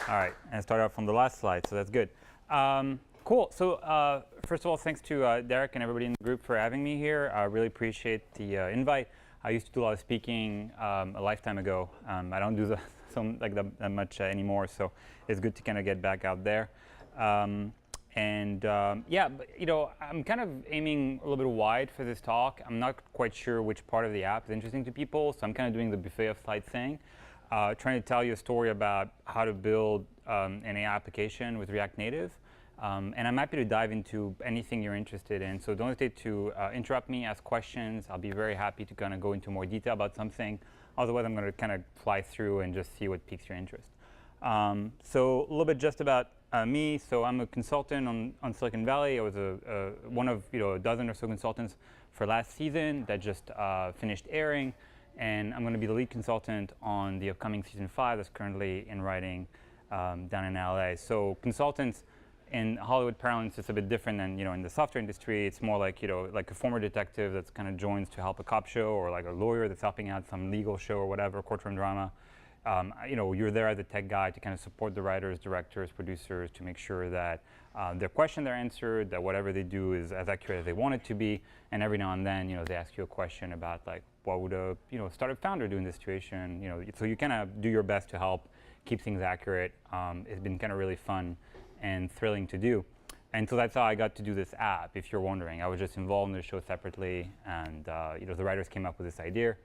All right, and start out from the last slide, so that's good. Cool. So first of all, thanks to Derek and everybody in the group for having me here. I really appreciate the invite. I used to do a lot of speaking a lifetime ago. I don't do that much anymore, so it's good to kind of get back out there. Yeah, but, I'm kind of aiming a little bit wide for this talk. I'm not quite sure which part of the app is interesting to people, so I'm kind of doing the buffet of slides thing. Trying to tell you a story about how to build an AI application with React Native. And I'm happy to dive into anything you're interested in. So don't hesitate to interrupt me, ask questions. I'll be very happy to kind of go into more detail about something. Otherwise, I'm going to kind of fly through and just see what piques your interest. So a little bit just about me. So I'm a consultant on Silicon Valley. I was one of a dozen or so consultants for last season that just finished airing. And I'm going to be the lead consultant on the upcoming season 5 that's currently in writing down in LA. So consultants in Hollywood parlance, it's a bit different than in the software industry. It's more like like a former detective that's kind of joins to help a cop show, or like a lawyer that's helping out some legal show or whatever, courtroom drama. You're there as a tech guy to kind of support the writers, directors, producers to make sure that their questions are answered, that whatever they do is as accurate as they want it to be. And every now and then, they ask you a question about like, what would a startup founder do in this situation? So you kind of do your best to help keep things accurate. It's been kind of really fun and thrilling to do. And so that's how I got to do this app, if you're wondering. I was just involved in the show separately, and the writers came up with this idea,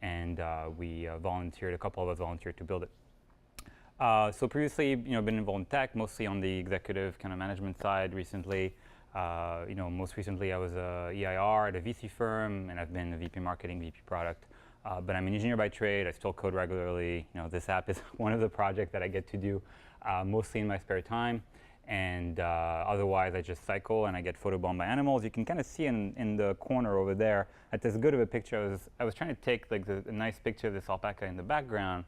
and we volunteered, a couple of us volunteered to build it. So previously, been involved in tech, mostly on the executive kind of management side recently. Most recently, I was a EIR at a VC firm, and I've been a VP marketing, VP product. But I'm an engineer by trade. I still code regularly. This app is one of the projects that I get to do mostly in my spare time. And otherwise, I just cycle and I get photobombed by animals. You can kind of see in the corner over there, that's as good of a picture. I was trying to take like a nice picture of this alpaca in the background.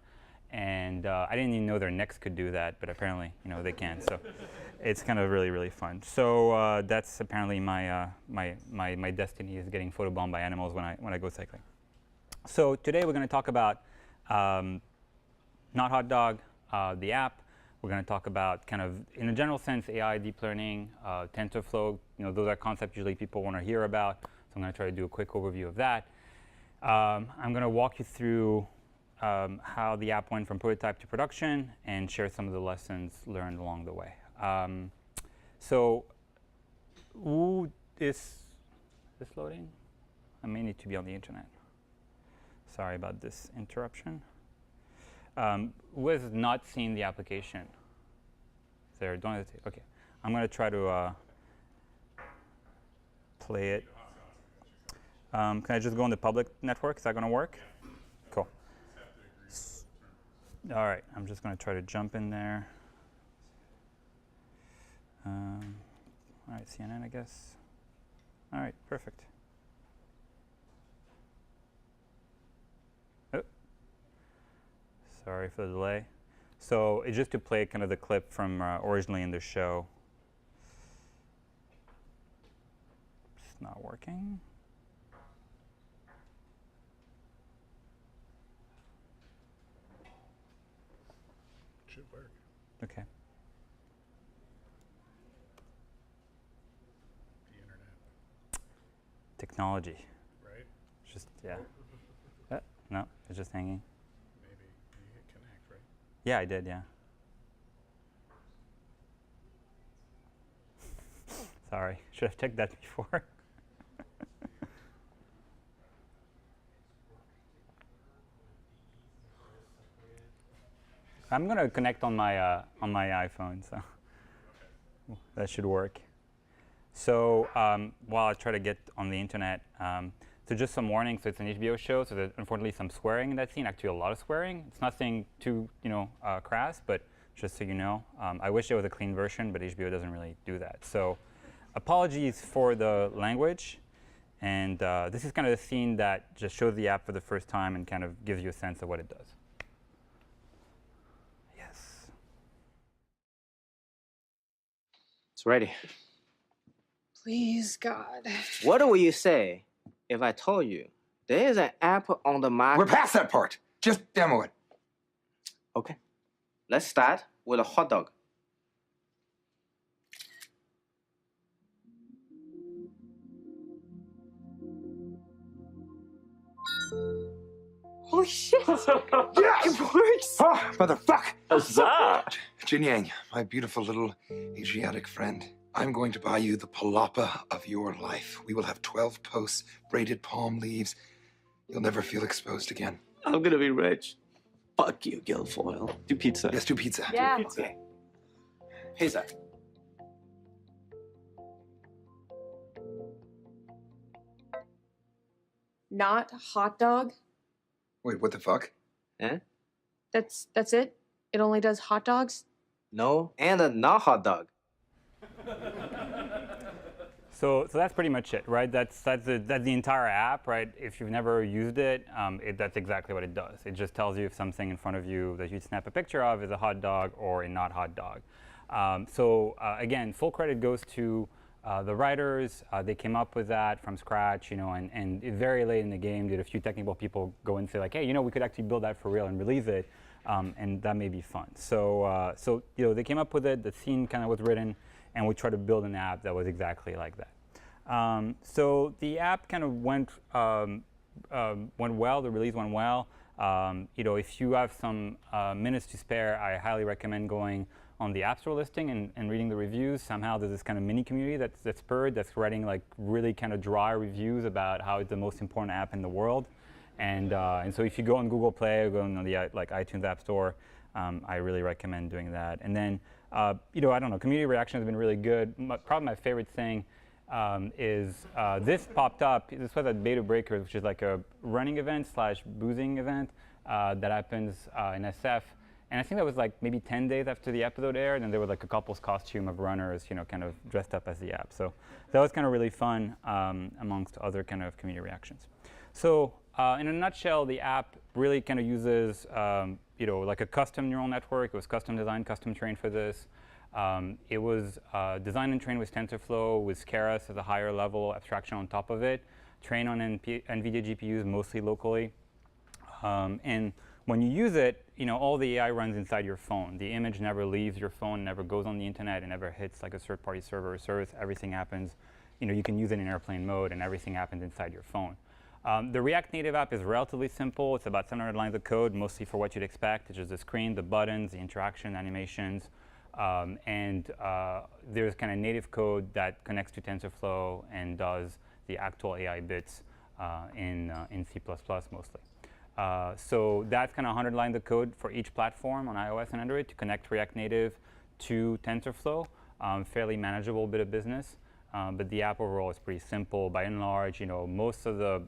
And I didn't even know their necks could do that, but apparently, they can. So it's kind of really, really fun. So that's apparently my destiny, is getting photobombed by animals when I go cycling. So today we're going to talk about not Hotdog, the app. We're going to talk about kind of, in a general sense, AI, deep learning, Tensorflow. Those are concepts usually people want to hear about. So I'm going to try to do a quick overview of that. I'm going to walk you through how the app went from prototype to production and share some of the lessons learned along the way. So is this loading? I may need to be on the internet. Sorry about this interruption. Who has not seen the application? There, don't hesitate. OK. I'm going to try to play it. Can I just go on the public network? Is that going to work? Cool. All right. I'm just going to try to jump in there. All right, CNN, I guess. All right, perfect. Oh. Sorry for the delay. So it's just to play kind of the clip from originally in the show. It's not working. Should work. OK. The internet. Technology. Right? Just, yeah. No, it's just hanging. Maybe you hit connect, right? Yeah, I did, yeah. Sorry, should have checked that before. I'm going to connect on my iPhone, so that should work. So while I try to get on the internet, so just some warning. So it's an HBO show, so there's unfortunately some swearing in that scene. Actually, a lot of swearing. It's nothing too crass, but just so you know, I wish there was a clean version, but HBO doesn't really do that. So apologies for the language. And this is kind of the scene that just shows the app for the first time and kind of gives you a sense of what it does. Yes. It's ready. Please, God. What will you say if I told you there is an app on the market? We're past that part. Just demo it. Okay. Let's start with a hot dog. Holy shit! Yes! It works! Oh, motherfuck! Huzzah! Jin Yang, my beautiful little Asiatic friend, I'm going to buy you the palapa of your life. We will have 12 posts, braided palm leaves. You'll never feel exposed again. I'm gonna be rich. Fuck you, Guilfoyle. Do pizza. Let's do pizza. Yeah. Okay. Pizza. Not hot dog? Wait, what the fuck? Eh? That's it? It only does hot dogs? No, and a not hot dog. So that's pretty much it, right? That's the entire app, right? If you've never used it, that's exactly what it does. It just tells you if something in front of you that you snap a picture of is a hot dog or a not hot dog. Again, full credit goes to the writers. They came up with that from scratch, and very late in the game, did a few technical people go and say like, hey, we could actually build that for real and release it, and that may be fun. So they came up with it. The scene kind of was written, and we tried to build an app that was exactly like that. So the app kind of went well. The release went well. If you have some minutes to spare, I highly recommend going on the App Store listing and reading the reviews. Somehow there's this kind of mini community that's spurred, that's writing like really kind of dry reviews about how it's the most important app in the world. And so if you go on Google Play or go on the iTunes App Store, I really recommend doing that. And then I don't know, community reaction has been really good. Probably my favorite thing is this popped up. This was at Beta Breakers, which is like a running event / boozing event that happens in SF. And I think that was like maybe 10 days after the episode aired, and there was like a couple's costume of runners, kind of dressed up as the app. So that was kind of really fun amongst other kind of community reactions. So in a nutshell, the app really kind of uses like a custom neural network. It was custom designed, custom trained for this. It was designed and trained with TensorFlow, with Keras as a higher level abstraction on top of it, trained on Nvidia GPUs, mostly locally. And when you use it, all the AI runs inside your phone. The image never leaves your phone, never goes on the internet, it never hits like a third-party server or service. Everything happens, you can use it in airplane mode, and everything happens inside your phone. The React Native app is relatively simple. It's about 700 lines of code, mostly for what you'd expect, which is the screen, the buttons, the interaction, animations. There's kind of native code that connects to TensorFlow and does the actual AI bits in C++ mostly. So that's kind of 100 lines of code for each platform on iOS and Android to connect React Native to TensorFlow. Fairly manageable bit of business, but the app overall is pretty simple. By and large, most of the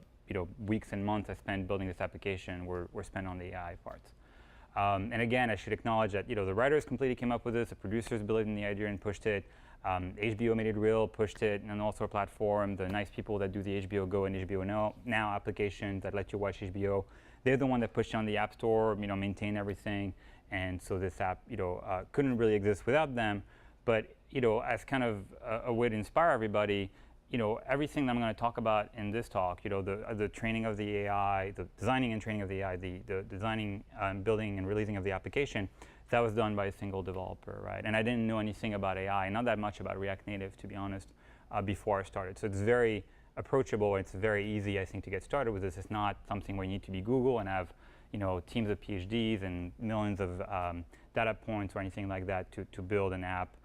weeks and months I spent building this application were spent on the AI parts. And again, I should acknowledge that the writers completely came up with this. The producers believed in the idea and pushed it. HBO made it real, pushed it, and also a platform. The nice people that do the HBO Go and HBO Now applications that let you watch HBO, they're the one that pushed it on the App Store, maintain everything. And so this app, couldn't really exist without them. But as kind of a way to inspire everybody, everything that I'm going to talk about in this talk, the training of the AI, the designing and training of the AI, the designing, building, and releasing of the application, that was done by a single developer, right? And I didn't know anything about AI, not that much about React Native, to be honest, before I started. So it's very approachable. It's very easy, I think, to get started with this. It's not something where you need to be Google and have, teams of PhDs and millions of data points or anything like that to build an app.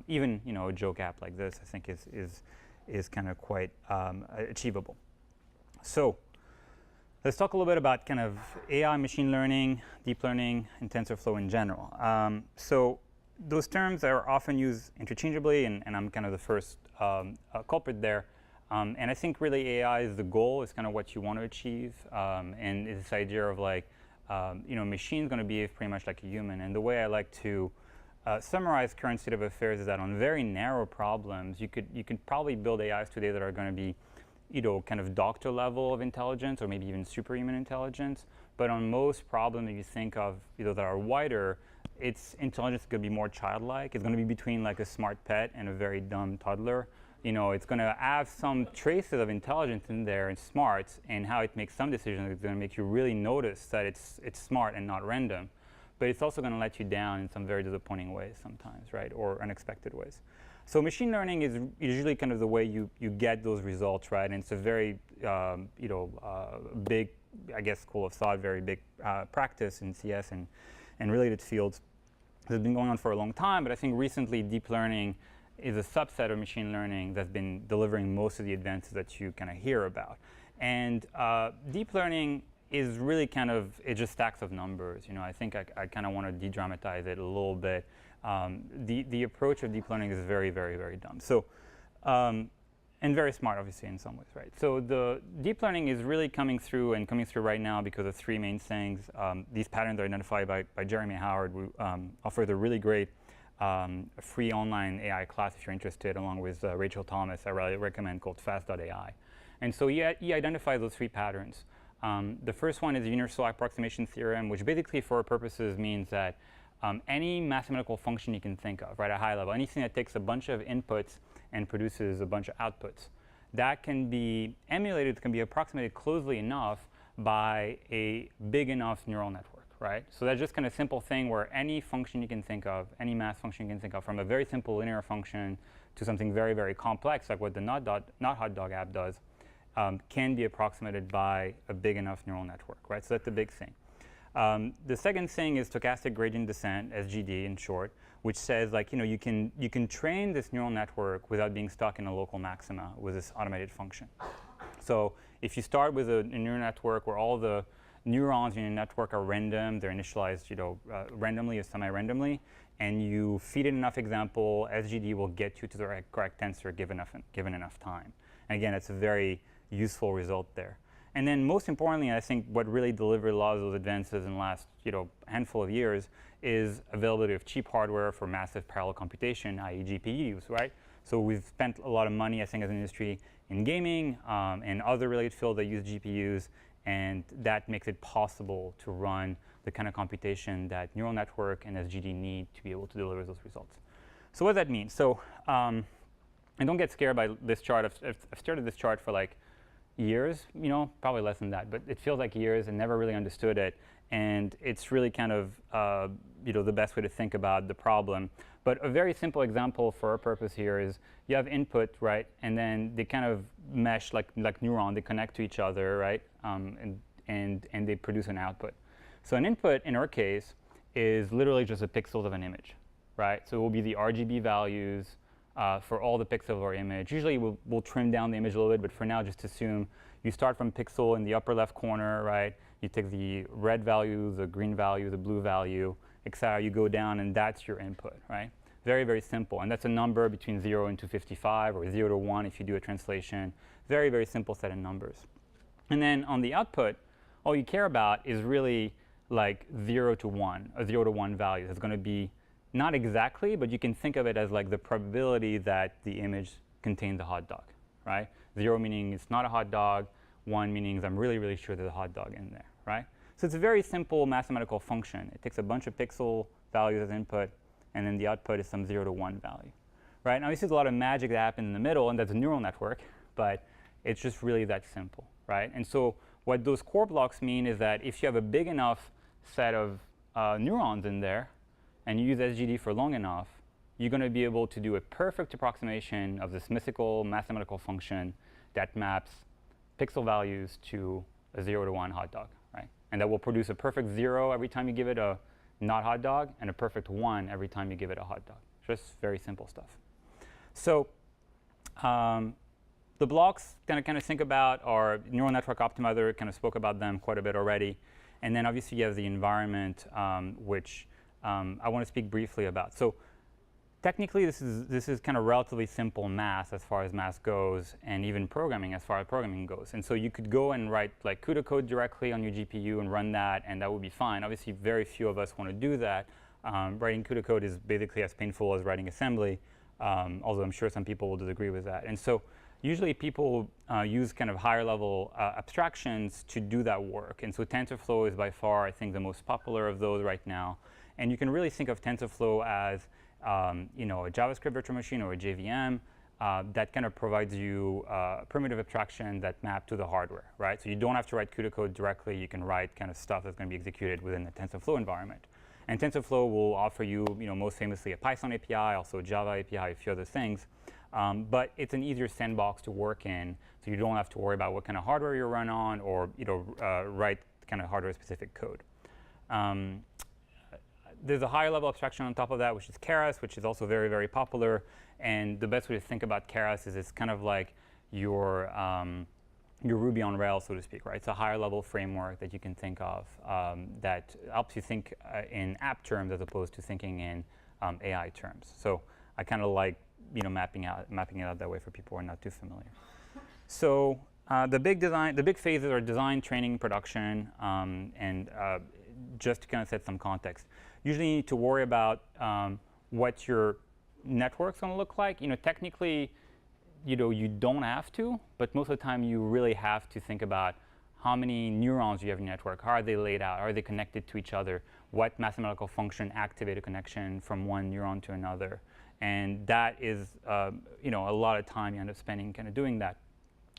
Even, a joke app like this, I think, is kind of quite achievable. So let's talk a little bit about kind of AI, machine learning, deep learning, and TensorFlow in general. So those terms are often used interchangeably, and I'm kind of the first culprit there. And I think really AI is the goal, is kind of what you want to achieve. And it's this idea of like, machine's going to behave pretty much like a human. And the way I like to summarize current state of affairs is that on very narrow problems, you could probably build AIs today that are going to be, kind of doctor level of intelligence, or maybe even superhuman intelligence. But on most problems that you think of, that are wider, its intelligence is going to be more childlike. It's going to be between like a smart pet and a very dumb toddler. It's going to have some traces of intelligence in there and smarts, and how it makes some decisions is going to make you really notice that it's smart and not random. But it's also going to let you down in some very disappointing ways sometimes, right, or unexpected ways. So machine learning is usually kind of the way you get those results, right? And it's a very big, I guess, school of thought, very big practice in CS and related fields. It's been going on for a long time, but I think recently deep learning is a subset of machine learning that's been delivering most of the advances that you kind of hear about. And deep learning is really kind of, it's just stacks of numbers. I think I kind of want to de-dramatize it a little bit. The approach of deep learning is very, very, very dumb. So, and very smart, obviously, in some ways, right? So the deep learning is really coming through right now because of three main things. These patterns are identified by Jeremy Howard, who offers a really great free online AI class if you're interested, along with Rachel Thomas, I really recommend, called fast.ai. And so he identifies those three patterns. The first one is the universal approximation theorem, which basically for our purposes means that any mathematical function you can think of, right, at a high level, anything that takes a bunch of inputs and produces a bunch of outputs, that can be emulated, can be approximated closely enough by a big enough neural network, right? So that's just kind of a simple thing where any function you can think of, any math function you can think of, from a very simple linear function to something very, very complex, like what the not Hotdog app does, can be approximated by a big enough neural network, right? So that's the big thing. The second thing is stochastic gradient descent, SGD in short, which says you can train this neural network without being stuck in a local maxima with this automated function. So if you start with a neural network where all the neurons in your network are random, they're initialized randomly or semi-randomly, and you feed it enough example, SGD will get you to the correct tensor given enough time. And again, it's a very useful result there. And then most importantly, I think what really delivered a lot of those advances in the last handful of years is availability of cheap hardware for massive parallel computation, i.e. GPUs, right? So we've spent a lot of money, I think, as an industry in gaming and other related fields that use GPUs, and that makes it possible to run the kind of computation that neural network and SGD need to be able to deliver those results. So what does that mean? So, and don't get scared by this chart. I've started this chart for like years, probably less than that, but it feels like years and never really understood it. And it's really kind of the best way to think about the problem. But a very simple example for our purpose here is you have input, right? And then they kind of mesh like neuron. They connect to each other, right? And they produce an output. So an input, in our case, is literally just the pixels of an image, right? So it will be the RGB values for all the pixels of our image. Usually we'll trim down the image a little bit, but for now, just assume you start from pixel in the upper left corner, right? You take the red value, the green value, the blue value, etc. You go down, and that's your input, right? Very, very simple. And that's a number between 0 and 255, or 0 to 1 if you do a translation. Very, very simple set of numbers. And then on the output, all you care about is really like 0 to 1, a 0 to 1 value. It's going to be not exactly, but you can think of it as like the probability that the image contains a hot dog, right? 0 meaning it's not a hot dog, 1 meaning I'm really, really sure there's a hot dog in there, right? So it's a very simple mathematical function. It takes a bunch of pixel values as input, and then the output is some 0 to 1 value, right? Now, this is a lot of magic that happens in the middle, and that's a neural network, but it's just really that simple, right? And so what those core blocks mean is that if you have a big enough set of neurons in there, and you use SGD for long enough, you're going to be able to do a perfect approximation of this mythical mathematical function that maps pixel values to a 0 to 1 hot dog, right? And that will produce a perfect 0 every time you give it a not hot dog, and a perfect 1 every time you give it a hot dog. Just very simple stuff. So the blocks kind of think about are neural network optimizer. Kind of spoke about them quite a bit already. And then obviously you have the environment, which I want to speak briefly about. So technically, this is kind of relatively simple math as far as math goes, and even programming as far as programming goes. And so you could go and write like CUDA code directly on your GPU and run that, and that would be fine. Obviously, very few of us want to do that. Writing CUDA code is basically as painful as writing assembly, although I'm sure some people will disagree with that. And so usually people use kind of higher level abstractions to do that work. And so TensorFlow is by far, I think, the most popular of those right now. And you can really think of TensorFlow as you know, a JavaScript virtual machine or a JVM that kind of provides you primitive abstraction that map to the hardware, right? So you don't have to write CUDA code directly. You can write kind of stuff that's going to be executed within the TensorFlow environment. And TensorFlow will offer you, most famously a Python API, also a Java API, a few other things. But it's an easier sandbox to work in, so you don't have to worry about what kind of hardware you run on or write kind of hardware-specific code. There's a higher level abstraction on top of that, which is Keras, which is also very, very popular. And the best way to think about Keras is it's kind of like your Ruby on Rails, so to speak, right? It's a higher level framework that you can think of that helps you think in app terms as opposed to thinking in AI terms. So I kind of like mapping it out that way for people who are not too familiar. So the big phases are design, training, production, and just to kind of set some context. Usually you need to worry about what your network's going to look like. Technically, you don't have to, but most of the time you really have to think about how many neurons you have in your network. How are they laid out? Are they connected to each other? What mathematical function activate a connection from one neuron to another? And that is a lot of time you end up spending kind of doing that.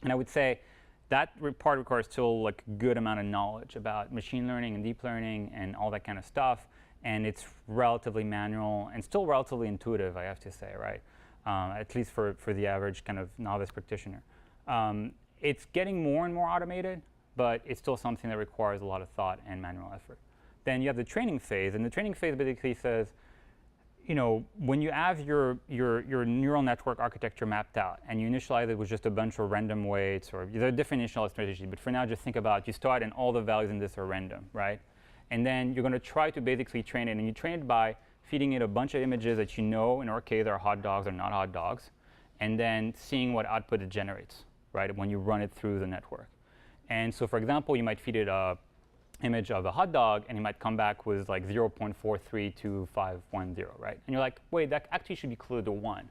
And I would say that part requires still like a good amount of knowledge about machine learning and deep learning and all that kind of stuff. And it's relatively manual and still relatively intuitive, I have to say, right? At least for the average kind of novice practitioner. It's getting more and more automated, but it's still something that requires a lot of thought and manual effort. Then you have the training phase, and the training phase basically says, when you have your neural network architecture mapped out, and you initialize it with just a bunch of random weights, or there are different initial strategies, but for now, just think about you start and all the values in this are random, right? And then you're going to try to basically train it, and you train it by feeding it a bunch of images that in our case, are hot dogs or not hot dogs, and then seeing what output it generates, right, when you run it through the network. And so, for example, you might feed it an image of a hot dog, and it might come back with like 0.432510, right? And you're like, wait, that actually should be closer to 1.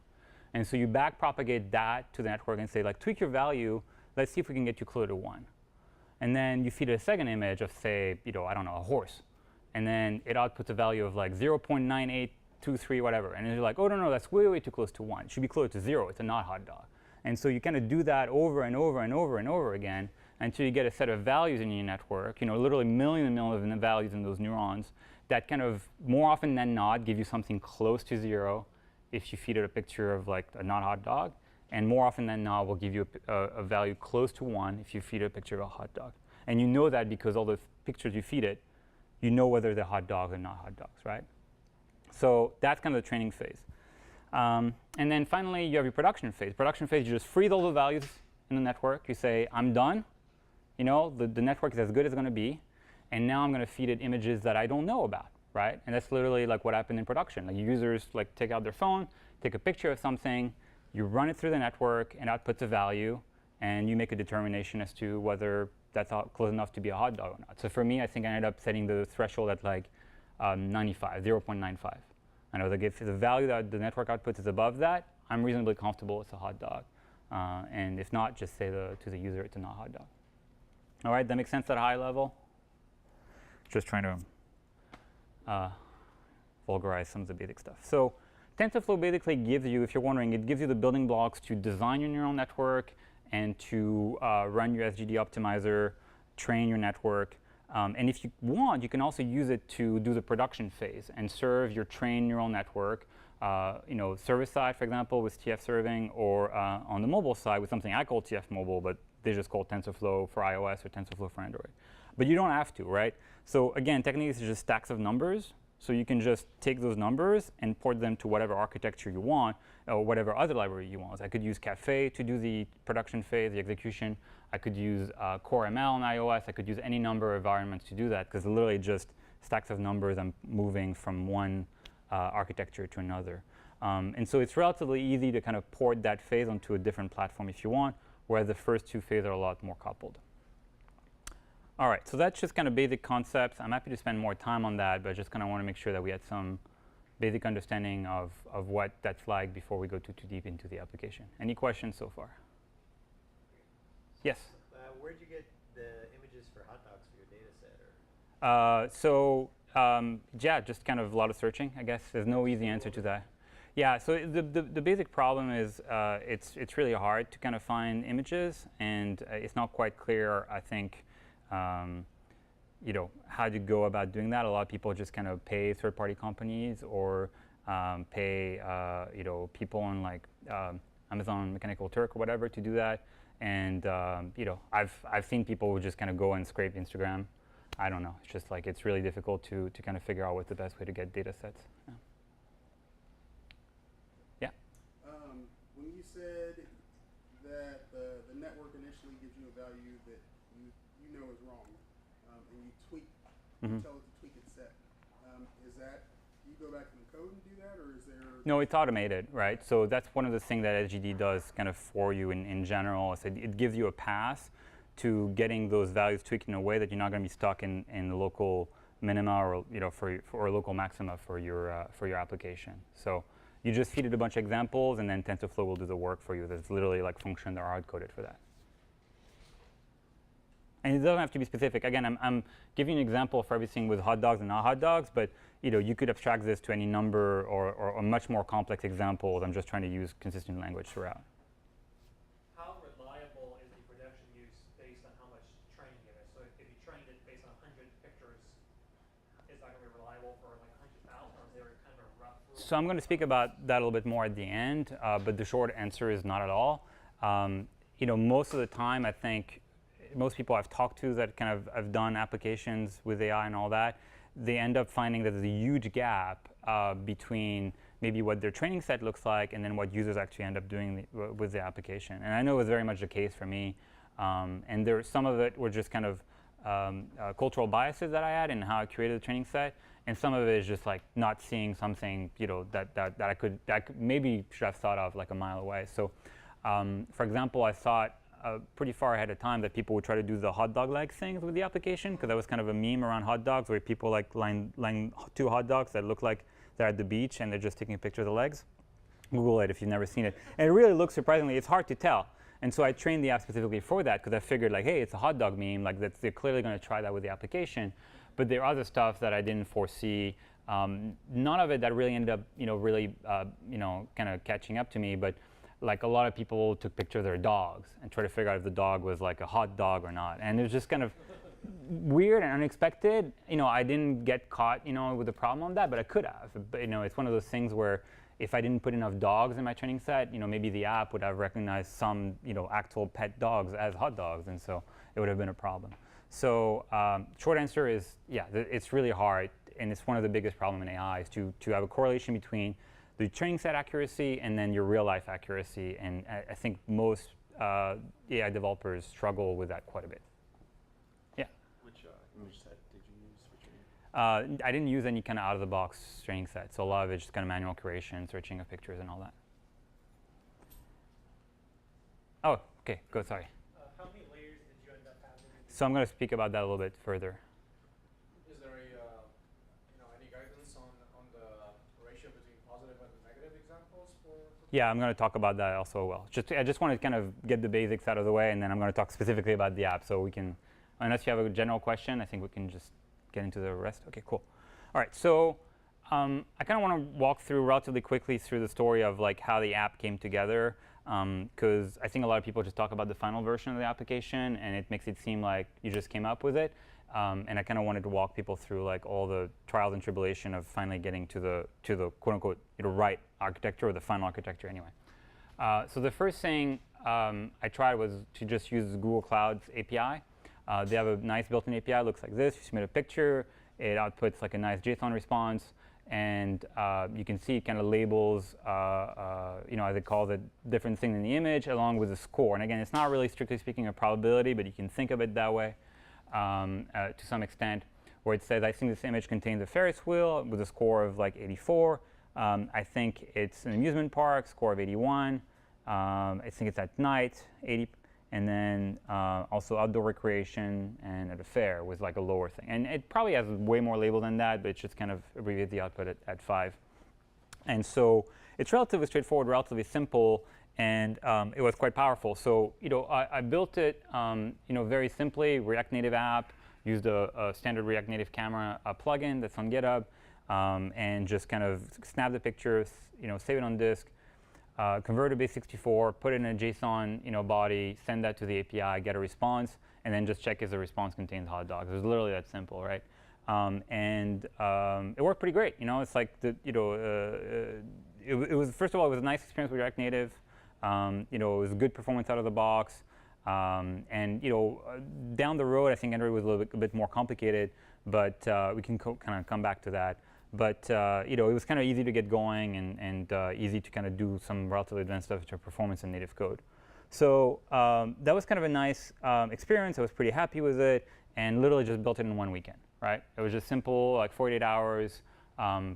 And so you backpropagate that to the network and say, like, tweak your value. Let's see if we can get you closer to 1. And then you feed it a second image of, say, I don't know, a horse. And then it outputs a value of like 0.9823, whatever. And then you're like, oh, no, that's way, way too close to 1. It should be closer to 0. It's a not hot dog. And so you kind of do that over and over and over and over again until you get a set of values in your network, literally millions and millions of values in those neurons that kind of more often than not give you something close to 0 if you feed it a picture of like a not hot dog. And more often than not will give you a value close to 1 if you feed it a picture of a hot dog. And you know that because all the pictures you feed it, you know whether they're hot dogs or not hot dogs, right? So that's kind of the training phase. And then finally, you have your production phase. Production phase, you just freeze all the values in the network. You say, I'm done. The network is as good as it's going to be. And now I'm going to feed it images that I don't know about, right? And that's literally like what happened in production. Like users like take out their phone, take a picture of something, you run it through the network, and outputs a value, and you make a determination as to whether that's close enough to be a hot dog or not. So for me, I think I ended up setting the threshold at like 0.95. And I was like, if the value that the network outputs is above that, I'm reasonably comfortable it's a hot dog. And if not, just say to the user it's a not hot dog. All right, that makes sense at a high level? Just trying to vulgarize some of the basic stuff. So TensorFlow basically gives you, if you're wondering, it gives you the building blocks to design your neural network and to run your SGD optimizer, train your network. And if you want, you can also use it to do the production phase and serve your trained neural network, server side, for example, with TF serving, or on the mobile side with something I call TF mobile, but they just call TensorFlow for iOS or TensorFlow for Android. But you don't have to, right? So again, technically, it's just stacks of numbers. So you can just take those numbers and port them to whatever architecture you want, or whatever other library you want. I could use Caffe to do the production phase, the execution. I could use Core ML on iOS. I could use any number of environments to do that, because literally just stacks of numbers I'm moving from one architecture to another. And so it's relatively easy to kind of port that phase onto a different platform if you want, whereas the first two phases are a lot more coupled. All right, so that's just kind of basic concepts. I'm happy to spend more time on that, but I just kind of want to make sure that we had some basic understanding of what that's like before we go too deep into the application. Any questions so far? Yes? Where'd you get the images for hot dogs for your data set? So Yeah, just kind of a lot of searching, I guess. There's no easy answer to that. Yeah, so the basic problem is it's really hard to kind of find images, and it's not quite clear, I think, how to go about doing that. A lot of people just kind of pay third-party companies or pay people on like Amazon Mechanical Turk or whatever to do that. And I've seen people who just kind of go and scrape Instagram. I don't know. It's just like it's really difficult to kind of figure out what's the best way to get data sets. Yeah. When you said that the network initially gives you a value that you know is wrong, and you tweak, you tell it to tweak its set, is that, do you go back in the code and do that, or is there? No, it's automated, right? So that's one of the things that SGD does kind of for you in general. Is it gives you a path to getting those values tweaked in a way that you're not going to be stuck in the local minima or for local maxima for your application. So you just feed it a bunch of examples, and then TensorFlow will do the work for you. There's literally like functions that are hard-coded for that. And it doesn't have to be specific. Again, I'm giving an example for everything with hot dogs and not hot dogs, but you could abstract this to any number or much more complex examples. I'm just trying to use consistent language throughout. How reliable is the production use based on how much training it is? So if you trained it based on 100 pictures, is that going to be reliable for like 100,000, or is there kind of a rough rule? So I'm going to speak about that a little bit more at the end, but the short answer is not at all. Most of the time, I think most people I've talked to that kind of have done applications with AI and all that, they end up finding that there's a huge gap between maybe what their training set looks like and then what users actually end up doing with the application. And I know it was very much the case for me. And some of it were just kind of cultural biases that I had in how I created the training set. And some of it is just like not seeing something that I could maybe should have thought of like a mile away. So for example, I thought pretty far ahead of time that people would try to do the hot dog leg things with the application, because that was kind of a meme around hot dogs where people like line two hot dogs that look like they're at the beach and they're just taking a picture of the legs. Google it if you've never seen it. And it really looks surprisingly, it's hard to tell. And so I trained the app specifically for that, because I figured like, hey, it's a hot dog meme, like they're clearly going to try that with the application. But there are other stuff that I didn't foresee. None of it that really ended up, kind of catching up to me. But like a lot of people took pictures of their dogs and tried to figure out if the dog was like a hot dog or not. And it was just kind of weird and unexpected. I didn't get caught, with a problem on that, but I could have. But, it's one of those things where if I didn't put enough dogs in my training set, maybe the app would have recognized some, actual pet dogs as hot dogs, and so it would have been a problem. So short answer is, yeah, it's really hard, and it's one of the biggest problems in AI is to have a correlation between the training set accuracy and then your real-life accuracy, and I think most AI developers struggle with that quite a bit. Yeah? Which image set did you use for training? I didn't use any kind of out-of-the-box training set, so a lot of it's just kind of manual curation, searching of pictures and all that. Oh, okay, go, sorry. How many layers did you end up having? So I'm going to speak about that a little bit further. Is there any guidance on the ratio between positive and negative examples for? Yeah, I'm going to talk about that also. Well, I just want to kind of get the basics out of the way, and then I'm going to talk specifically about the app, so we can, unless you have a general question, I think we can just get into the rest. Okay, cool. All right, so I kind of want to walk through relatively quickly through the story of like how the app came together, because I think a lot of people just talk about the final version of the application, and it makes it seem like you just came up with it. And I kind of wanted to walk people through like all the trials and tribulation of finally getting to the quote unquote right architecture, or the final architecture anyway. So the first thing I tried was to just use Google Cloud's API. They have a nice built-in API. Looks like this. You submit a picture, it outputs like a nice JSON response, and you can see it kind of labels, as it calls it, different things in the image along with a score. And again, it's not really strictly speaking a probability, but you can think of it that way. To some extent, where it says, I think this image contains a Ferris wheel with a score of like 84. I think it's an amusement park, score of 81. I think it's at night, 80. And then also outdoor recreation and at a fair was like a lower thing. And it probably has way more label than that, but it just kind of abbreviates the output at 5. And so it's relatively straightforward, relatively simple. And it was quite powerful. So I built it very simply, React Native app, used a standard React Native camera plugin that's on GitHub, and just kind of snap the pictures, save it on disk, convert to base64, put it in a JSON body, send that to the API, get a response, and then just check if the response contains hot dogs. It was literally that simple, right? It worked pretty great. It's like it was, first of all, it was a nice experience with React Native. It was good performance out of the box. Down the road, I think Android was a bit more complicated, but we can kind of come back to that. But it was kind of easy to get going and easy to kind of do some relatively advanced stuff to performance in native code. So that was kind of a nice experience. I was pretty happy with it, and literally just built it in 1 weekend. Right? It was just simple, like 48 hours.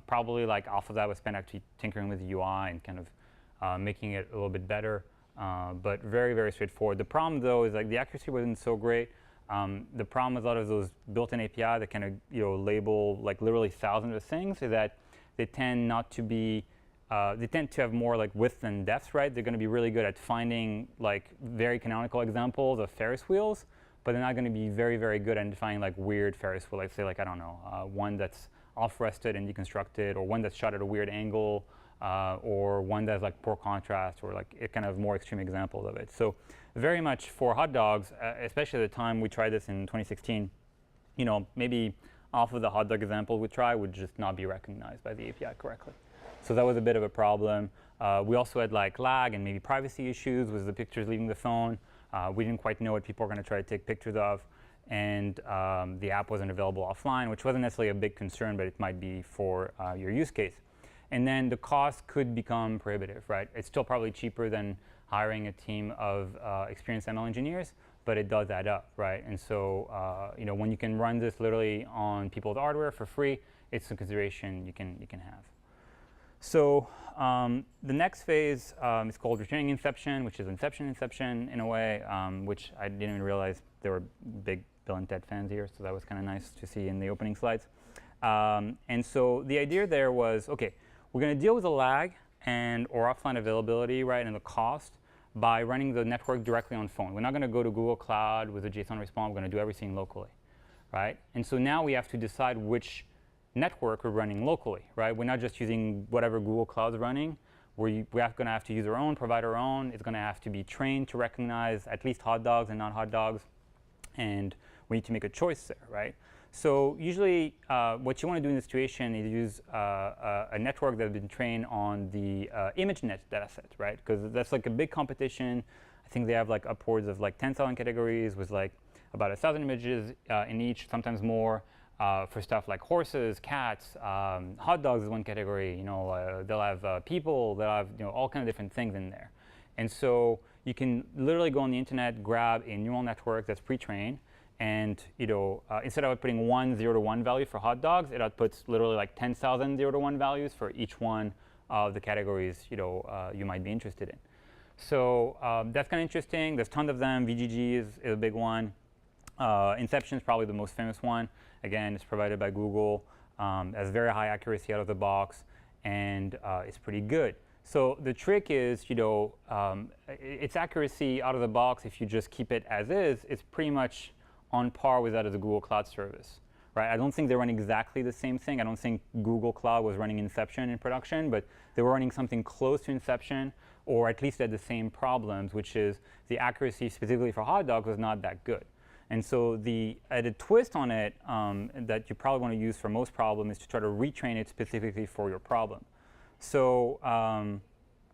Probably like half of that was spent actually tinkering with the UI and kind of making it a little bit better. But very, very straightforward. The problem, though, is like the accuracy wasn't so great. The problem with a lot of those built-in API that kind of label like literally thousands of things is that they tend not to be. They tend to have more like width than depth, right? They're going to be really good at finding like very canonical examples of Ferris wheels, but they're not going to be very, very good at defining like weird Ferris wheel. Like say like, I don't know, one that's off-rested and deconstructed, or one that's shot at a weird angle, or one that's like poor contrast, or like a kind of more extreme examples of it. So very much for hot dogs, especially at the time we tried this in 2016, maybe half of the hot dog example we try would just not be recognized by the API correctly. So that was a bit of a problem. We also had like lag and maybe privacy issues with the pictures leaving the phone. We didn't quite know what people were going to try to take pictures of, and the app wasn't available offline, which wasn't necessarily a big concern, but it might be for your use case. And then the cost could become prohibitive, right? It's still probably cheaper than hiring a team of experienced ML engineers, but it does add up, right? And so when you can run this literally on people's hardware for free, it's a consideration you can have. So the next phase is called retraining inception, which is inception in a way, which I didn't even realize there were big Bill and Ted fans here, so that was kind of nice to see in the opening slides. And so the idea there was, OK, we're going to deal with the lag or offline availability, right, and the cost by running the network directly on phone. We're not going to go to Google Cloud with a JSON response. We're going to do everything locally, right? And so now we have to decide which network we're running locally, right? We're not just using whatever Google Cloud's running. We're going to have to use our own, provide our own. It's going to have to be trained to recognize at least hot dogs and non-hot dogs. And we need to make a choice there, right? So usually what you want to do in this situation is use a network that's been trained on the ImageNet dataset, right? Because that's like a big competition. I think they have like upwards of like 10,000 categories with like about 1,000 images in each, sometimes more. For stuff like horses, cats, hot dogs is one category. They'll have people. They'll have all kinds of different things in there. And so you can literally go on the internet, grab a neural network that's pre-trained, and instead of outputting one 0 to 1 value for hot dogs, it outputs literally like 10,000 0 to 1 values for each one of the categories you might be interested in. So that's kind of interesting. There's tons of them. VGG is a big one. Inception is probably the most famous one. Again, it's provided by Google. Has very high accuracy out of the box, and it's pretty good. So the trick is, its accuracy out of the box, if you just keep it as is, it's pretty much on par with that of the Google Cloud service, right? I don't think they run exactly the same thing. I don't think Google Cloud was running Inception in production, but they were running something close to Inception, or at least had the same problems, which is the accuracy specifically for hot dogs was not that good. And so the added twist on it that you probably want to use for most problems is to try to retrain it specifically for your problem. So I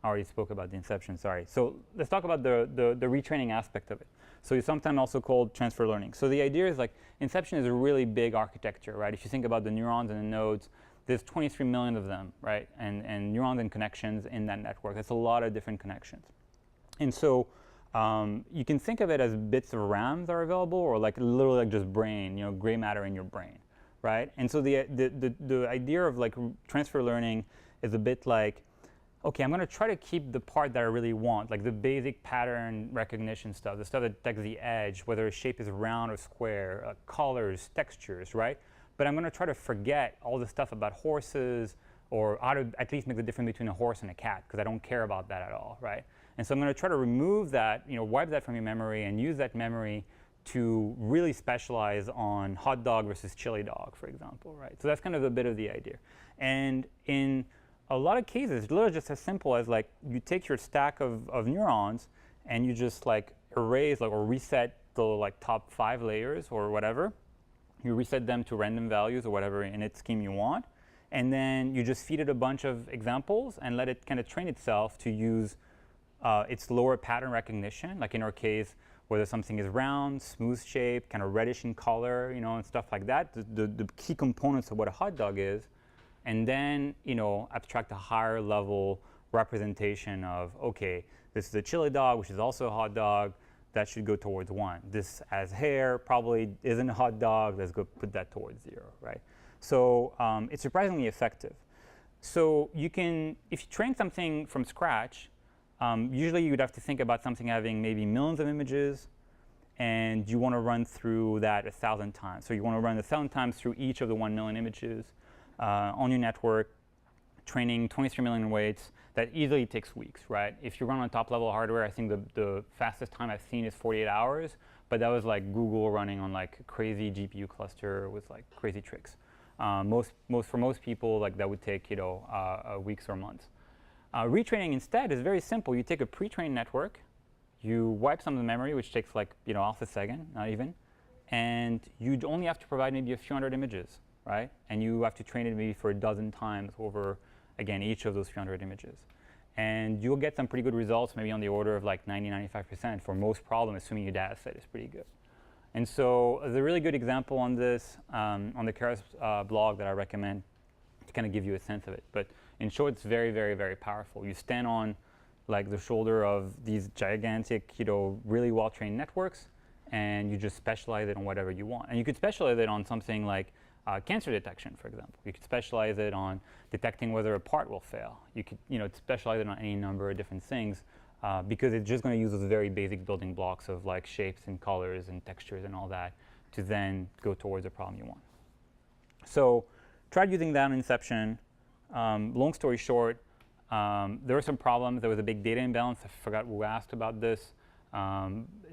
already spoke about the inception, sorry. So let's talk about the retraining aspect of it. So it's sometimes also called transfer learning. So the idea is like inception is a really big architecture, right? If you think about the neurons and the nodes, there's 23 million of them, right? And neurons and connections in that network. That's a lot of different connections. And so you can think of it as bits of RAM that are available, or like literally like just brain, gray matter in your brain, right? And so the idea of like transfer learning is a bit like, OK, I'm going to try to keep the part that I really want, like the basic pattern recognition stuff, the stuff that detects the edge, whether a shape is round or square, colors, textures, right? But I'm going to try to forget all the stuff about horses, or how to at least make the difference between a horse and a cat, because I don't care about that at all, right? And so I'm going to try to remove that, wipe that from your memory, and use that memory to really specialize on hot dog versus chili dog, for example, right? So that's kind of a bit of the idea. And in a lot of cases, it's literally just as simple as like you take your stack of neurons and you just like erase or reset the like top 5 layers or whatever. You reset them to random values or whatever init scheme you want. And then you just feed it a bunch of examples and let it kind of train itself to use its lower pattern recognition, like in our case, whether something is round, smooth shape, kind of reddish in color, and stuff like that, the key components of what a hot dog is, and then abstract a higher level representation of, okay, this is a chili dog, which is also a hot dog, that should go towards 1. This has hair, probably isn't a hot dog, let's go put that towards 0, right? So it's surprisingly effective. So you can, if you train something from scratch, usually you'd have to think about something having maybe millions of images, and you want to run through that 1,000 times. So you want to run 1,000 times through each of the 1 million images on your network, training 23 million weights. That easily takes weeks, right? If you run on top-level hardware, I think the fastest time I've seen is 48 hours. But that was like Google running on like a crazy GPU cluster with like crazy tricks. For most people, like that would take weeks or months. Retraining instead is very simple. You take a pre-trained network, you wipe some of the memory, which takes like half a second, not even, and you only have to provide maybe a few hundred images, right? And you have to train it maybe for a dozen times over, again, each of those few hundred images. And you'll get some pretty good results, maybe on the order of like 90–95% for most problems, assuming your data set is pretty good. And so there's a really good example on this on the Keras blog that I recommend to kind of give you a sense of it. But in short, it's very, very, very powerful. You stand on like the shoulder of these gigantic, really well-trained networks, and you just specialize it on whatever you want. And you could specialize it on something like cancer detection, for example. You could specialize it on detecting whether a part will fail. You could specialize it on any number of different things because it's just going to use those very basic building blocks of like shapes and colors and textures and all that to then go towards the problem you want. So tried using that in Inception. Long story short, there were some problems. There was a big data imbalance. I forgot who asked about this.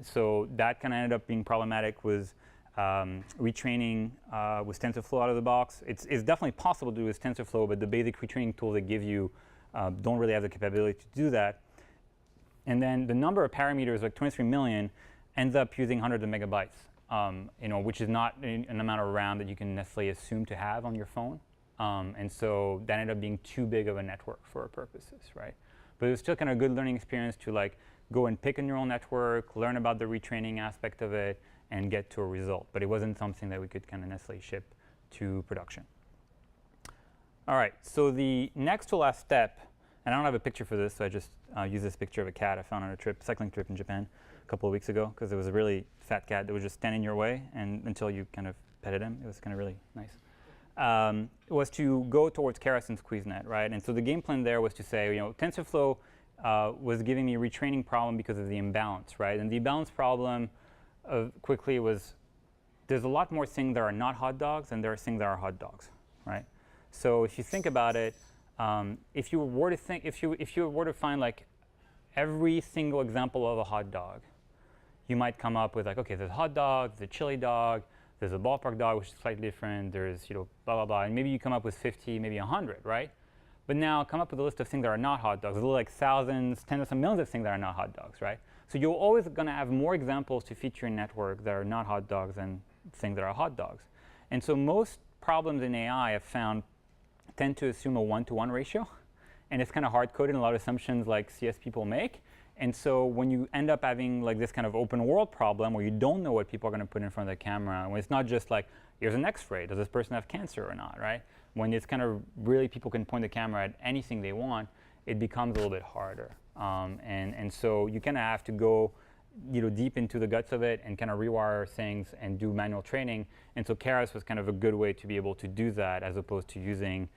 So that kind of ended up being problematic with retraining with TensorFlow out of the box. It's definitely possible to do with TensorFlow, but the basic retraining tools they give you don't really have the capability to do that. And then the number of parameters, like 23 million, ends up using hundreds of megabytes, which is not an amount of RAM that you can necessarily assume to have on your phone. And so that ended up being too big of a network for our purposes, right? But it was still kind of a good learning experience to like go and pick a neural network, learn about the retraining aspect of it, and get to a result. But it wasn't something that we could kind of necessarily ship to production. All right, so the next to last step, and I don't have a picture for this, so I just use this picture of a cat I found on a cycling trip in Japan a couple of weeks ago, because it was a really fat cat that would just stand in your way and until you kind of petted him. It was kind of really nice. Was to go towards Keras and SqueezeNet, right? And so the game plan there was to say, TensorFlow was giving me a retraining problem because of the imbalance, right? And the imbalance problem quickly was there's a lot more things that are not hot dogs than there are things that are hot dogs, right? So if you think about it, if you were to find like every single example of a hot dog, you might come up with like, okay, there's a hot dog, there's a chili dog, there's a ballpark dog, which is slightly different. There's blah blah blah, and maybe you come up with 50, maybe 100, right? But now come up with a list of things that are not hot dogs. There's like thousands, tens of millions of things that are not hot dogs, right? So you're always going to have more examples to feed your network that are not hot dogs than things that are hot dogs. And so most problems in AI I've found tend to assume a 1-to-1 ratio, and it's kind of hard-coded in a lot of assumptions like CS people make. And so when you end up having like this kind of open world problem where you don't know what people are going to put in front of the camera, when it's not just like, here's an X-ray, does this person have cancer or not, right? When it's kind of really people can point the camera at anything they want, it becomes a little bit harder. And so you kind of have to go deep into the guts of it and kind of rewire things and do manual training. And so Keras was kind of a good way to be able to do that as opposed to using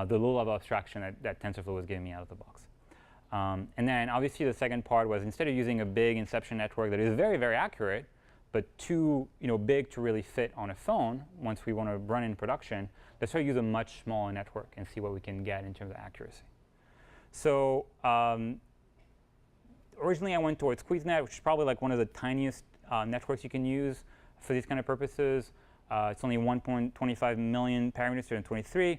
the low-level abstraction that TensorFlow was giving me out of the box. And then obviously the second part was instead of using a big Inception network that is very, very accurate, but too big to really fit on a phone once we want to run in production, let's try to use a much smaller network and see what we can get in terms of accuracy. So originally I went towards SqueezeNet, which is probably like one of the tiniest networks you can use for these kind of purposes. It's only 1.25 million parameters in 23.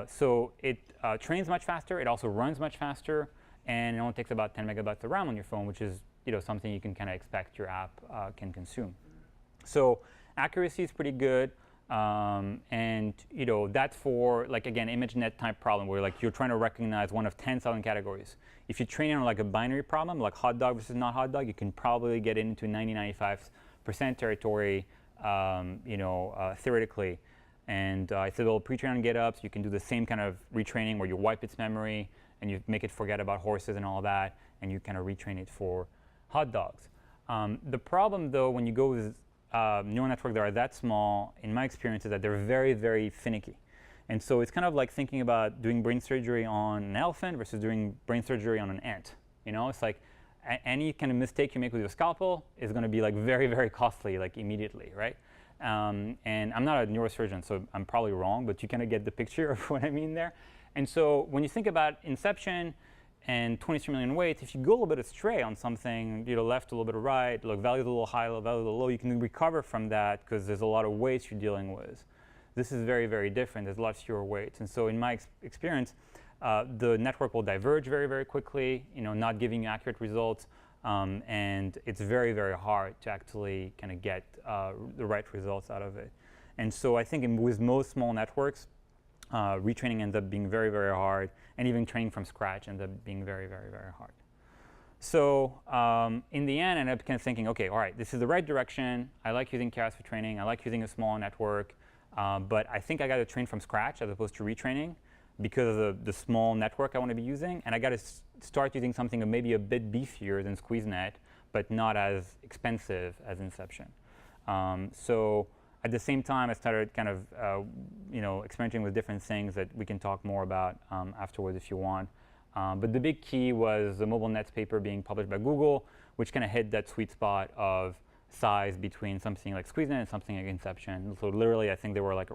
So it trains much faster. It also runs much faster. And it only takes about 10 megabytes of RAM on your phone, which is something you can kind of expect your app can consume. So accuracy is pretty good. And that's for, like, again, ImageNet type problem where like you're trying to recognize one of 10,000 categories. If you train it on like a binary problem, like hotdog versus not hotdog, you can probably get into 90-95% territory, theoretically. And it's a little pre-trained on GitHub, so you can do the same kind of retraining where you wipe its memory and you make it forget about horses and all that, and you kind of retrain it for hot dogs. The problem, though, when you go with neural networks that are that small, in my experience, is that they're very, very finicky. And so it's kind of like thinking about doing brain surgery on an elephant versus doing brain surgery on an ant. It's like any kind of mistake you make with your scalpel is going to be like very, very costly, like immediately, right? And I'm not a neurosurgeon, so I'm probably wrong, but you kind of get the picture of what I mean there. And so when you think about inception and 23 million weights, if you go a little bit astray on something, left, a little bit of right, like value a little high, value a little low, you can recover from that because there's a lot of weights you're dealing with. This is very, very different. There's a lot fewer weights. And so in my experience, the network will diverge very, very quickly, not giving you accurate results. And it's very, very hard to actually kind of get the right results out of it. And so I think with most small networks, retraining ends up being very, very hard. And even training from scratch ends up being very, very, very hard. So in the end, I ended up kind of thinking, OK, all right, this is the right direction. I like using Keras for training. I like using a small network. But I think I got to train from scratch as opposed to retraining because of the small network I want to be using. And I got to start using something maybe a bit beefier than SqueezeNet, but not as expensive as Inception. So at the same time, I started kind of experimenting with different things that we can talk more about afterwards if you want. But the big key was the Mobile Nets paper being published by Google, which kind of hit that sweet spot of size between something like SqueezeNet and something like Inception. So literally, I think they were like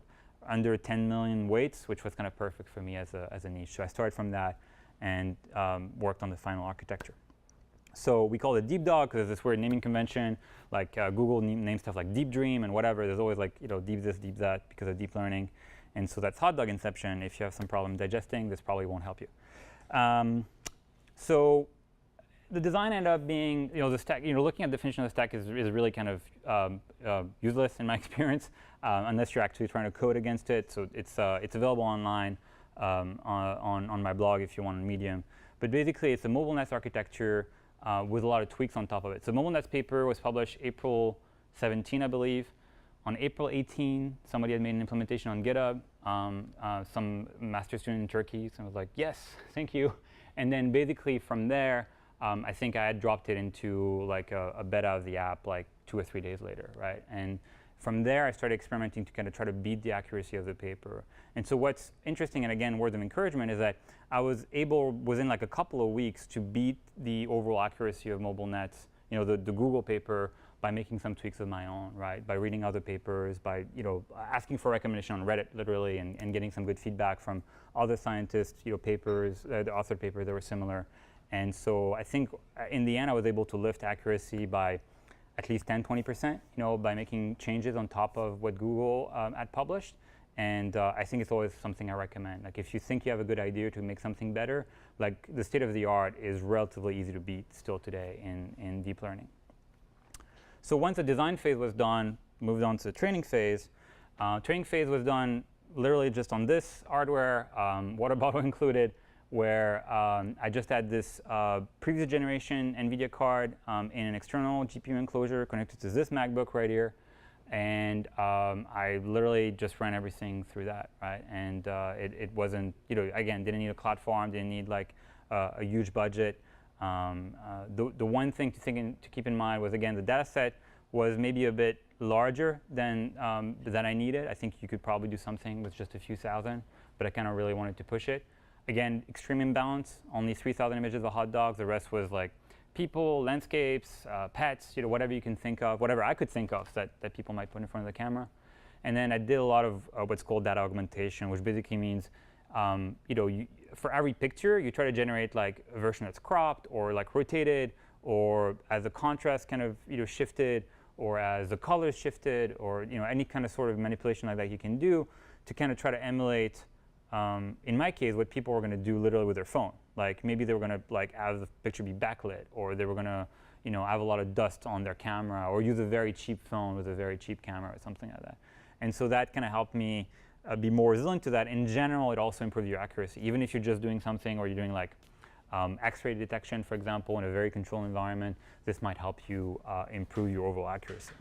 under 10 million weights, which was kind of perfect for me as a niche. So I started from that and worked on the final architecture. So we call it Deep Dog because there's this weird naming convention. Like Google names stuff like Deep Dream and whatever. There's always like deep this, deep that because of deep learning. And so that's Hotdog Inception. If you have some problem digesting, this probably won't help you. So the design ended up being, the stack, looking at the definition of the stack is really kind of useless in my experience, unless you're actually trying to code against it. So it's available online on my blog if you want on Medium. But basically, it's a mobile nets architecture with a lot of tweaks on top of it. So mobile nets paper was published April 17, I believe. On April 18, somebody had made an implementation on GitHub. Some master student in Turkey, so I was like, yes, thank you. And then basically from there, I think I had dropped it into like a beta of the app like 2 or 3 days later, right? And from there, I started experimenting to kind of try to beat the accuracy of the paper. And so what's interesting, and again, word of encouragement, is that I was able, within like a couple of weeks, to beat the overall accuracy of mobile nets, the Google paper, by making some tweaks of my own, right? By reading other papers, by asking for recommendation on Reddit, literally, and getting some good feedback from other scientists, papers, the authored papers that were similar. And so I think in the end, I was able to lift accuracy by at least 10, 20%, by making changes on top of what Google had published. And I think it's always something I recommend. Like if you think you have a good idea to make something better, like the state of the art is relatively easy to beat still today in deep learning. So once the design phase was done, moved on to the training phase. Training phase was done literally just on this hardware, water bottle included, where I just had this previous generation NVIDIA card in an external GPU enclosure connected to this MacBook right here. And I literally just ran everything through that, right? And it wasn't, again, didn't need a cloud farm, didn't need like a huge budget. The one thing to keep in mind was, again, the data set was maybe a bit larger than I needed. I think you could probably do something with just a few thousand, but I kind of really wanted to push it. Again, extreme imbalance, only 3,000 images of hot dogs. The rest was like people, landscapes, pets, whatever you can think of, whatever I could think of that people might put in front of the camera. And then I did a lot of what's called data augmentation, which basically means for every picture, you try to generate like a version that's cropped or like rotated or as the contrast kind of shifted, or as the colors shifted, or any kind of sort of manipulation like that you can do to kind of try to emulate, in my case, what people were going to do literally with their phone. Like maybe they were going to have the picture be backlit, or they were going to have a lot of dust on their camera, or use a very cheap phone with a very cheap camera, or something like that. And so that kind of helped me be more resilient to that. In general, it also improved your accuracy. Even if you're just doing something, or you're doing like X-ray detection, for example, in a very controlled environment, this might help you improve your overall accuracy.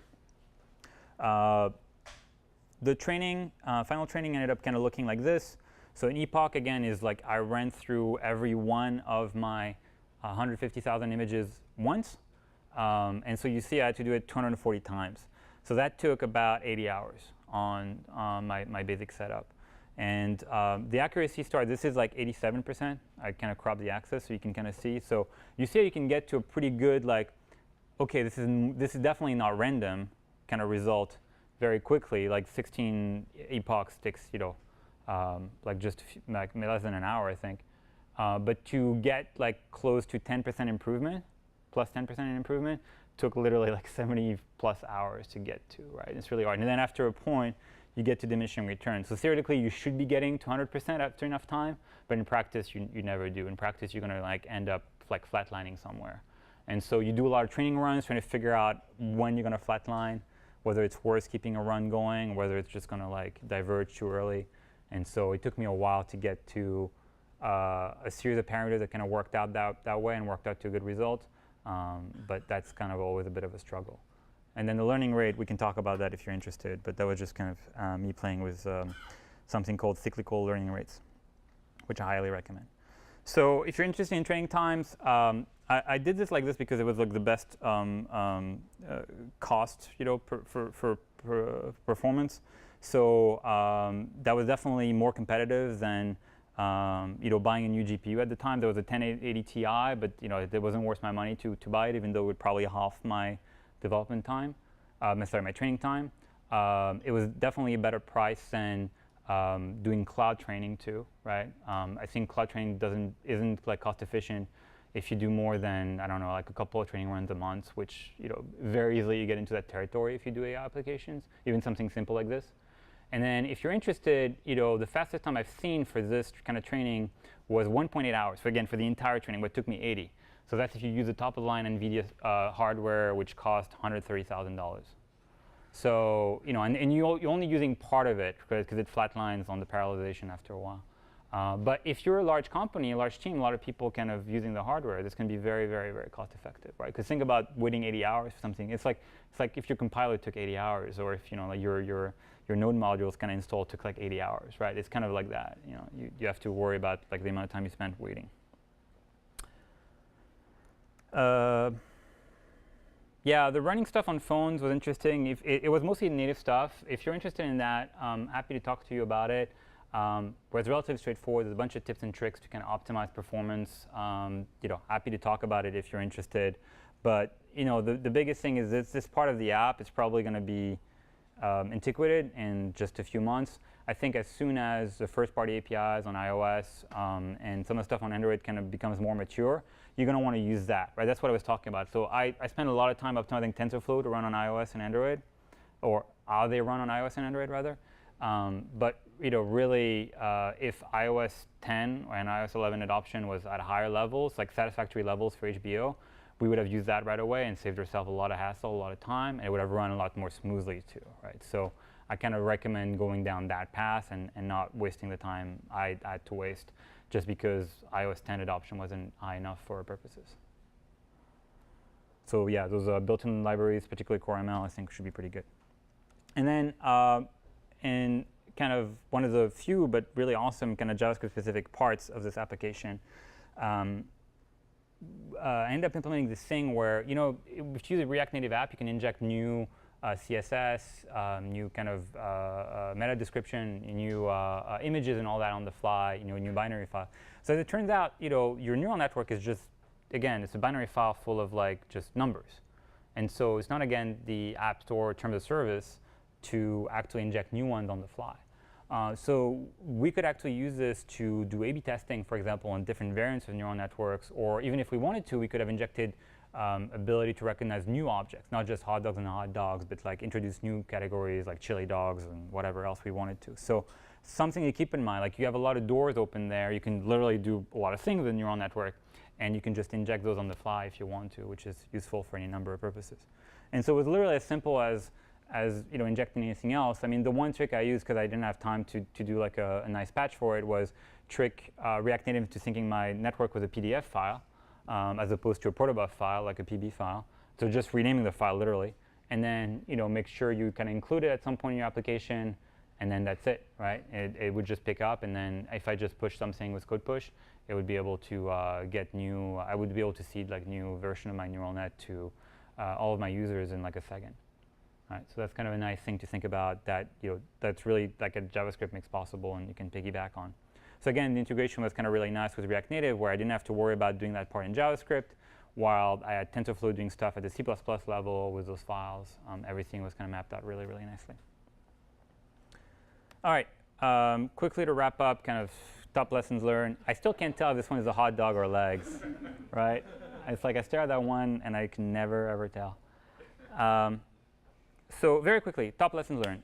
The training, final training ended up kind of looking like this. So an epoch, again, is like I ran through every one of my 150,000 images once. And so you see I had to do it 240 times. So that took about 80 hours on my basic setup. And the accuracy started, this is like 87%. I kind of cropped the axis so you can kind of see. So you see you can get to a pretty good, like, OK, this is definitely not random kind of result very quickly. Like 16 epochs takes, like just like less than an hour, I think. But to get like close to 10% improvement, plus 10% improvement, took literally like 70+ hours to get to, right? It's really hard. And then after a point, you get to diminishing returns. So theoretically, you should be getting to 100% after enough time, but in practice, you never do. In practice, you're going to like end up like flatlining somewhere. And so you do a lot of training runs trying to figure out when you're going to flatline, whether it's worth keeping a run going, whether it's just going to like diverge too early. And so it took me a while to get to a series of parameters that kind of worked out that way and worked out to a good result. But that's kind of always a bit of a struggle. And then the learning rate, we can talk about that if you're interested. But that was just kind of me playing with something called cyclical learning rates, which I highly recommend. So if you're interested in training times, I did this like this because it was like the best cost, for performance. So that was definitely more competitive than buying a new GPU at the time. There was a 1080 Ti, but it wasn't worth my money to buy it, even though it would probably half my development time, my training time. It was definitely a better price than doing cloud training too, right? I think cloud training isn't like cost efficient if you do more than, I don't know, like a couple of training runs a month, which very easily you get into that territory if you do AI applications, even something simple like this. And then if you're interested, the fastest time I've seen for this kind of training was 1.8 hours. So again, for the entire training, but it took me 80. So that's if you use the top-of-the-line NVIDIA hardware, which cost $130,000. So and you're only using part of it because it flatlines on the parallelization after a while. But if you're a large company, a large team, a lot of people kind of using the hardware, this can be very, very, very cost-effective, right? Because think about waiting 80 hours for something. It's like if your compiler took 80 hours, or if like your node modules kind of installed took like 80 hours, right? It's kind of like that. You have to worry about like the amount of time you spent waiting. Yeah, the running stuff on phones was interesting. It was mostly native stuff. If you're interested in that, I'm happy to talk to you about it. Where it's relatively straightforward. There's a bunch of tips and tricks to kind of optimize performance. Happy to talk about it if you're interested. But the biggest thing is this part of the app is probably going to be antiquated in just a few months. I think as soon as the first-party APIs on iOS and some of the stuff on Android kind of becomes more mature, you're going to want to use that, right? That's what I was talking about. So I spent a lot of time optimizing TensorFlow to run on iOS and Android, or how they run on iOS and Android, rather. But really, if iOS 10 and iOS 11 adoption was at higher levels, like satisfactory levels for HBO, we would have used that right away and saved ourselves a lot of hassle, a lot of time, and it would have run a lot more smoothly too, right? So I kind of recommend going down that path and not wasting the time I had to waste just because iOS 10 adoption wasn't high enough for our purposes. So yeah, those built-in libraries, particularly CoreML, I think should be pretty good. And then in kind of one of the few but really awesome kind of JavaScript-specific parts of this application, I ended up implementing this thing where, if you use a React Native app, you can inject new CSS, new kind of meta description, new images and all that on the fly, new binary file. So as it turns out, your neural network is just, again, it's a binary file full of like just numbers. And so it's not, again, the App Store terms of service to actually inject new ones on the fly. So we could actually use this to do A/B testing, for example, on different variants of neural networks. Or even if we wanted to, we could have injected ability to recognize new objects, not just hot dogs and hot dogs, but like introduce new categories like chili dogs and whatever else we wanted to. So something to keep in mind, like you have a lot of doors open there. You can literally do a lot of things with a neural network, and you can just inject those on the fly if you want to, which is useful for any number of purposes. And so it was literally as simple as injecting anything else. I mean, the one trick I used, because I didn't have time to do like a nice patch for it, was trick React Native into thinking my network was a PDF file, as opposed to a protobuf file, like a PB file. So just renaming the file literally, and then make sure you kind of include it at some point in your application, and then that's it, right? It would just pick up, and then if I just push something with code push, it would be able to get new. I would be able to seed like new version of my neural net to all of my users in like a second. Right, so that's kind of a nice thing to think about that that's really like a JavaScript makes possible, and you can piggyback on. So again, the integration was kind of really nice with React Native, where I didn't have to worry about doing that part in JavaScript, while I had TensorFlow doing stuff at the C++ level with those files. Everything was kind of mapped out really, really nicely. All right, quickly to wrap up, kind of top lessons learned. I still can't tell if this one is a hot dog or legs, right? It's like I stare at that one, and I can never, ever tell. So very quickly, top lessons learned.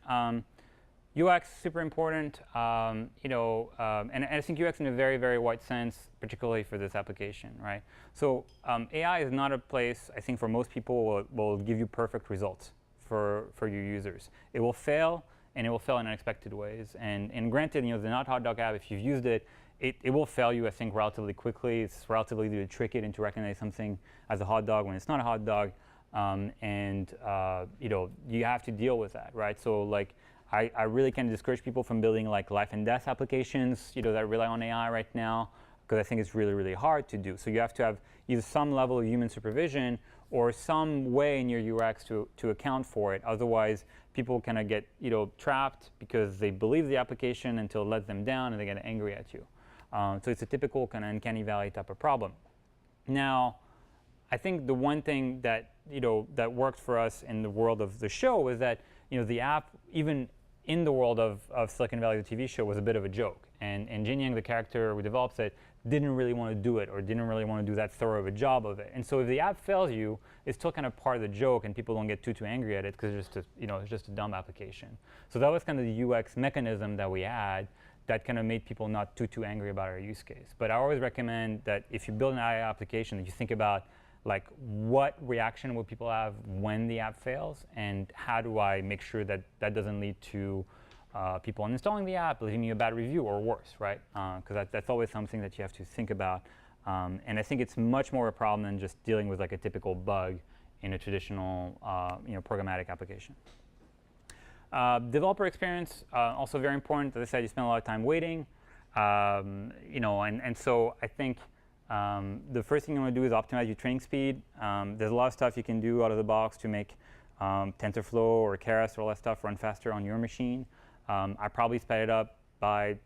UX, super important, and I think UX in a very, very wide sense, particularly for this application, right? So AI is not a place, I think, for most people will give you perfect results for your users. It will fail, and it will fail in unexpected ways. And granted, the Not Hotdog app, if you've used it, it will fail you, I think, relatively quickly. It's relatively easy to trick it into recognizing something as a hot dog when it's not a hot dog. You have to deal with that, right? So like, I really can discourage people from building like life and death applications, that rely on AI right now, because I think it's really, really hard to do. So you have to have either some level of human supervision or some way in your UX to account for it. Otherwise, people kind of get trapped because they believe the application until it lets them down, and they get angry at you. So it's a typical kind of uncanny valley type of problem. Now, I think the one thing that that worked for us in the world of the show was that the app, even in the world of Silicon Valley, the TV show, was a bit of a joke. And Jin Yang, the character who develops it, didn't really want to do it, or didn't really want to do that thorough of a job of it. And so if the app fails you, it's still kind of part of the joke, and people don't get too angry at it because it's just a dumb application. So that was kind of the UX mechanism that we had that kind of made people not too angry about our use case. But I always recommend that if you build an AI application, that you think about like what reaction will people have when the app fails, and how do I make sure that that doesn't lead to people uninstalling the app, leaving you a bad review, or worse, right? Because that's always something that you have to think about. And I think it's much more a problem than just dealing with like a typical bug in a traditional programmatic application. Developer experience, also very important. As I said, you spend a lot of time waiting. And so I think the first thing you want to do is optimize your training speed. There's a lot of stuff you can do out of the box to make TensorFlow or Keras or all that stuff run faster on your machine. I probably sped it up by,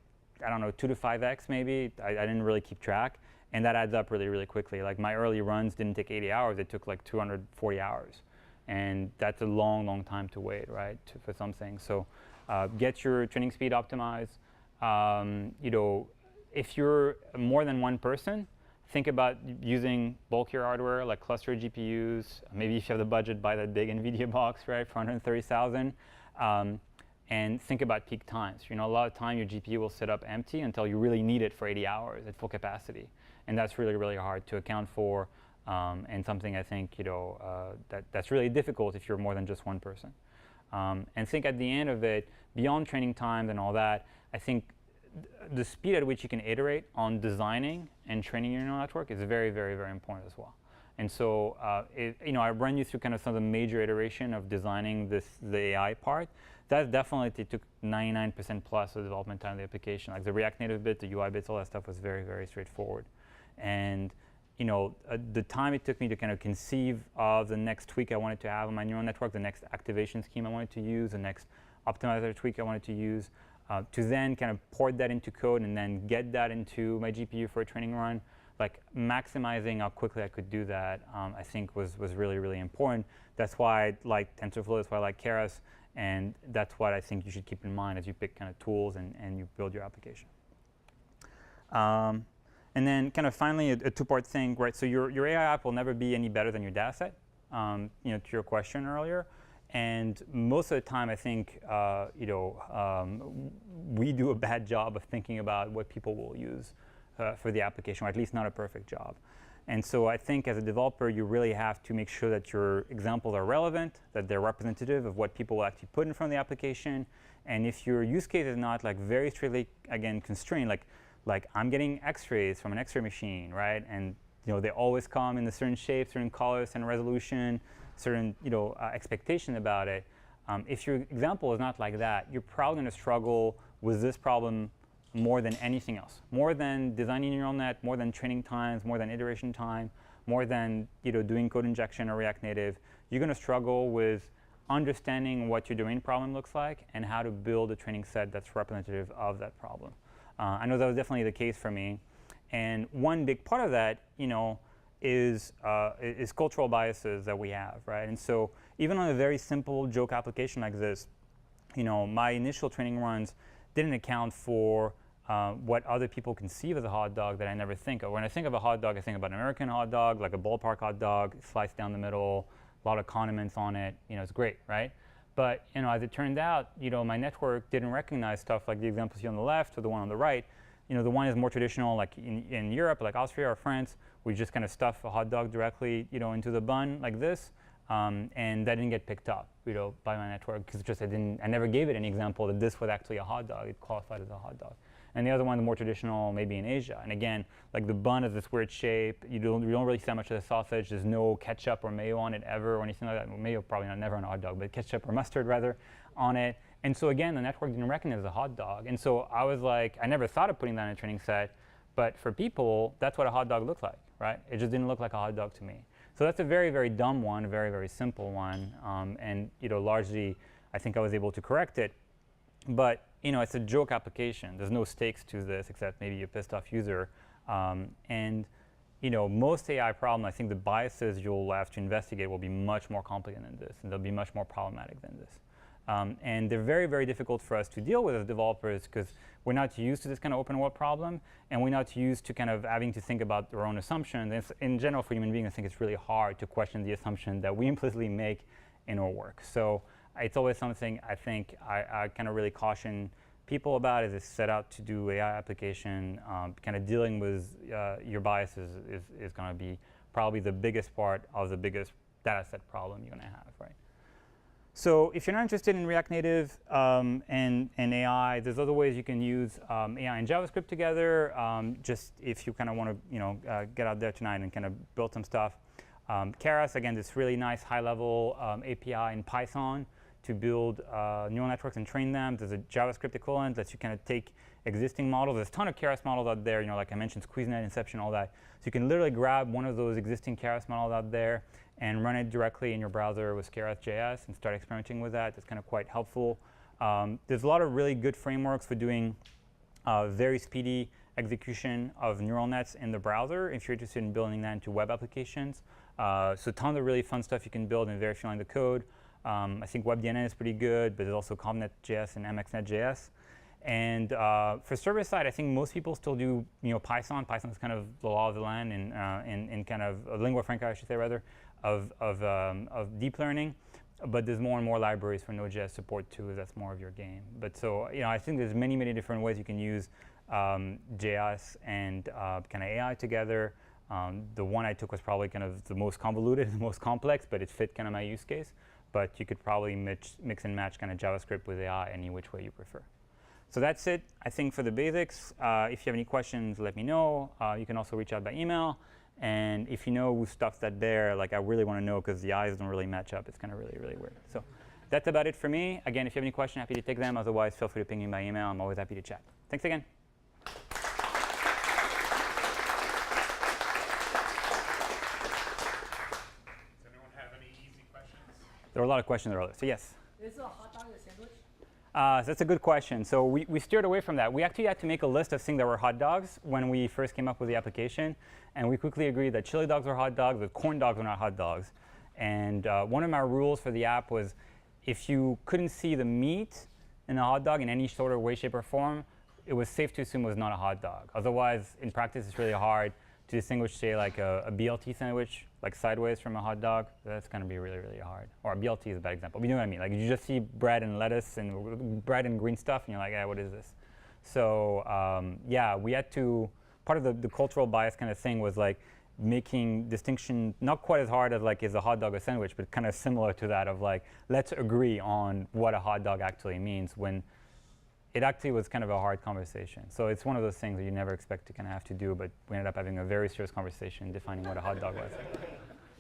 I don't know, 2 to 5x maybe. I didn't really keep track. And that adds up really, really quickly. Like my early runs didn't take 80 hours. It took like 240 hours. And that's a long, long time to wait, right, for something. So get your training speed optimized. If you're more than one person, think about using bulkier hardware like cluster GPUs. Maybe if you have the budget, buy that big Nvidia box, right, for $130,000. And think about peak times. A lot of time your GPU will sit up empty until you really need it for 80 hours at full capacity. And that's really, really hard to account for, and something I think that's really difficult if you're more than just one person. And think at the end of it, beyond training times and all that, I think the speed at which you can iterate on designing and training your neural network is very, very, very important as well. And so I run you through kind of some of the major iteration of designing the AI part. That definitely took 99% plus of the development time of the application. Like the React Native bit, the UI bits, all that stuff was very, very straightforward. And the time it took me to kind of conceive of the next tweak I wanted to have on my neural network, the next activation scheme I wanted to use, the next optimizer tweak I wanted to use, to then kind of port that into code and then get that into my GPU for a training run, like maximizing how quickly I could do that, I think was really, really important. That's why I like TensorFlow, that's why I like Keras, and that's what I think you should keep in mind as you pick kind of tools and you build your application. And then kind of finally, a two-part thing, right? So your AI app will never be any better than your data set, to your question earlier. And most of the time, I think, we do a bad job of thinking about what people will use for the application, or at least not a perfect job. And so I think as a developer, you really have to make sure that your examples are relevant, that they're representative of what people will actually put in front of the application. And if your use case is not like very strictly, again, constrained, like I'm getting X-rays from an X-ray machine, right? And they always come in a certain shape, certain colors, and resolution, certain expectation about it. If your example is not like that, you're probably going to struggle with this problem more than anything else, more than designing neural net, more than training times, more than iteration time, more than doing code injection or React Native. You're going to struggle with understanding what your domain problem looks like and how to build a training set that's representative of that problem. I know that was definitely the case for me. And one big part of that, is cultural biases that we have, right? And so even on a very simple joke application like this, my initial training runs didn't account for what other people conceive as a hot dog that I never think of. When I think of a hot dog, I think about an American hot dog, like a ballpark hot dog, sliced down the middle, a lot of condiments on it. It's great, right? But as it turned out, my network didn't recognize stuff like the example you see on the left or the one on the right. The one is more traditional, like in Europe, like Austria or France, we just kind of stuff a hot dog directly, into the bun like this, and that didn't get picked up, by my network because I never gave it any example that this was actually a hot dog. It qualified as a hot dog. And the other one, the more traditional, maybe in Asia. And again, like the bun is this weird shape. You don't really see that much of the sausage. There's no ketchup or mayo on it ever or anything like that. Well, mayo probably never on a hot dog, but ketchup or mustard rather on it. And so again, the network didn't recognize it as a hot dog. And so I was like, I never thought of putting that in a training set. But for people, that's what a hot dog looked like, right? It just didn't look like a hot dog to me. So that's a very, very dumb one, a very, very simple one. And largely, I think I was able to correct it. But it's a joke application. There's no stakes to this except maybe a pissed off user. And most AI problems, I think the biases you'll have to investigate will be much more complicated than this, and they'll be much more problematic than this. And they're very, very difficult for us to deal with as developers because we're not used to this kind of open world problem, and we're not used to kind of having to think about our own assumptions. And in general, for human beings, I think it's really hard to question the assumption that we implicitly make in our work. So it's always something I think I kind of really caution people about as they set out to do AI application. Kind of dealing with your biases is going to be probably the biggest part of the biggest data set problem you're going to have, right? So if you're not interested in React Native and AI, there's other ways you can use AI and JavaScript together. Just if you kind of want to get out there tonight and kind of build some stuff. Keras, again, this really nice high-level API in Python to build neural networks and train them. There's a JavaScript equivalent that you kind of take existing models. There's a ton of Keras models out there, like I mentioned, SqueezeNet, Inception, all that. So you can literally grab one of those existing Keras models out there and run it directly in your browser with Keras.js and start experimenting with that. It's kind of quite helpful. There's a lot of really good frameworks for doing very speedy execution of neural nets in the browser if you're interested in building that into web applications. So tons of really fun stuff you can build in very few lines of code. I think WebDNN is pretty good, but there's also ComNet.js and MXNet.js. And for server side, I think most people still do Python. Python is kind of the law of the land in kind of lingua franca, I should say, rather, of deep learning. But there's more and more libraries for Node.js support too. That's more of your game. But so I think there's many, many different ways you can use JS and kind of AI together. The one I took was probably kind of the most convoluted, the most complex, but it fit kind of my use case. But you could probably mix and match kind of JavaScript with AI any which way you prefer. So that's it, I think, for the basics. If you have any questions, let me know. You can also reach out by email. And if you know stuff that's there, like I really want to know because the eyes don't really match up. It's kind of really, really weird. So that's about it for me. Again, if you have any questions, happy to take them. Otherwise, feel free to ping me by email. I'm always happy to chat. Thanks again. Does anyone have any easy questions? There were a lot of questions earlier. So yes. Is a hot dog a sandwich? So that's a good question. So we steered away from that. We actually had to make a list of things that were hot dogs when we first came up with the application. And we quickly agreed that chili dogs were hot dogs, but corn dogs were not hot dogs. And one of my rules for the app was if you couldn't see the meat in a hot dog in any sort of way, shape, or form, it was safe to assume it was not a hot dog. Otherwise, in practice, it's really hard to distinguish, say, like a BLT sandwich, like sideways from a hot dog. That's going to be really, really hard. Or a BLT is a bad example. But you know what I mean? Like you just see bread and lettuce and bread and green stuff, and you're like, what is this? So yeah, we had to, part of the cultural bias kind of thing was like making distinction not quite as hard as like is a hot dog a sandwich, but kind of similar to that of like, let's agree on what a hot dog actually means when it actually was kind of a hard conversation. So it's one of those things that you never expect to kind of have to do, but we ended up having a very serious conversation defining what a hot dog was.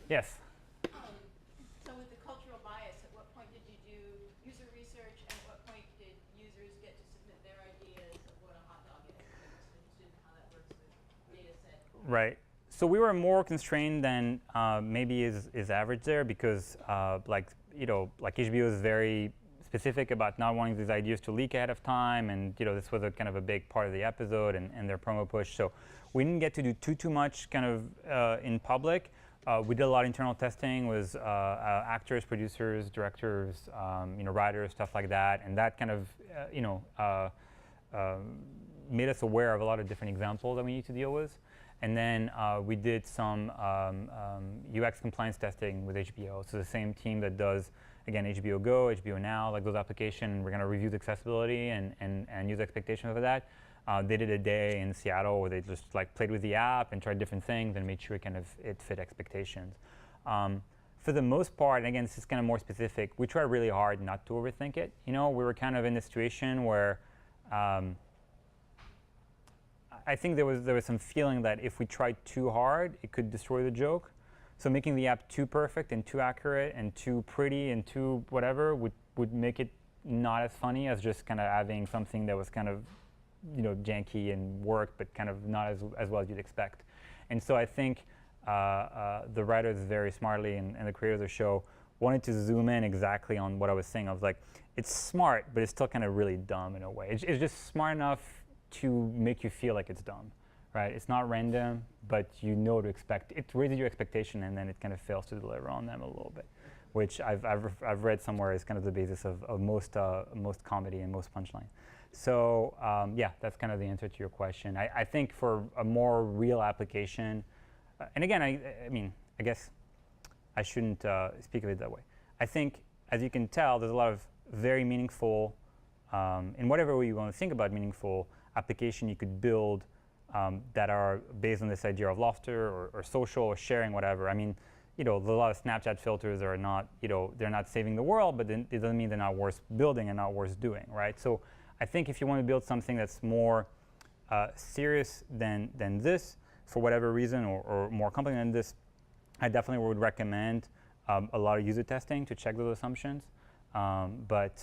Yes? So with the cultural bias, at what point did you do user research, and at what point did users get to submit their ideas of what a hot dog is? I'm interested in how that works with data set. Right. So we were more constrained than maybe is average there because like HBO is very specific about not wanting these ideas to leak ahead of time, and this was a kind of a big part of the episode and their promo push. So we didn't get to do too much kind of in public. We did a lot of internal testing with actors, producers, directors, writers, stuff like that, and that kind of made us aware of a lot of different examples that we need to deal with. And then we did some UX compliance testing with HBO. So the same team that does, again, HBO Go, HBO Now, like those applications, we're going to review the accessibility and use expectations of that. They did a day in Seattle where they just like played with the app and tried different things and made sure it fit expectations. For the most part, and again, this is kind of more specific, we tried really hard not to overthink it. We were kind of in a situation where I think there was some feeling that if we tried too hard, it could destroy the joke. So making the app too perfect and too accurate and too pretty and too whatever would make it not as funny as just kind of having something that was kind of janky and worked, but kind of not as well as you'd expect. And so I think the writers very smartly and the creators of the show wanted to zoom in exactly on what I was saying. I was like, it's smart, but it's still kind of really dumb in a way. It's just smart enough to make you feel like it's dumb, right? It's not random, but you know to expect. It raises your expectation, and then it kind of fails to deliver on them a little bit, which I've read somewhere is kind of the basis of most comedy and most punchline. So yeah, that's kind of the answer to your question. I think for a more real application, and again, I mean, I guess I shouldn't speak of it that way. I think, as you can tell, there's a lot of very meaningful, in whatever way you want to think about meaningful, application you could build that are based on this idea of laughter or social or sharing, whatever. I mean, there's a lot of Snapchat filters are not, they're not saving the world, but then it doesn't mean they're not worth building and not worth doing, right? So I think if you want to build something that's more serious than this, for whatever reason, or more complicated than this, I definitely would recommend a lot of user testing to check those assumptions. But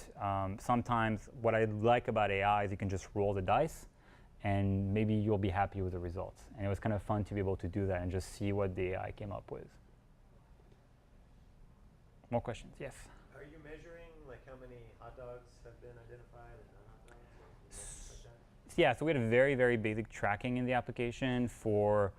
sometimes what I like about AI is you can just roll the dice, and maybe you'll be happy with the results. And it was kind of fun to be able to do that and just see what the AI came up with. More questions? Yes? Are you measuring like how many hot dogs have been identified and non-hot dogs? Like that? Yeah, so we had a very, very basic tracking in the application for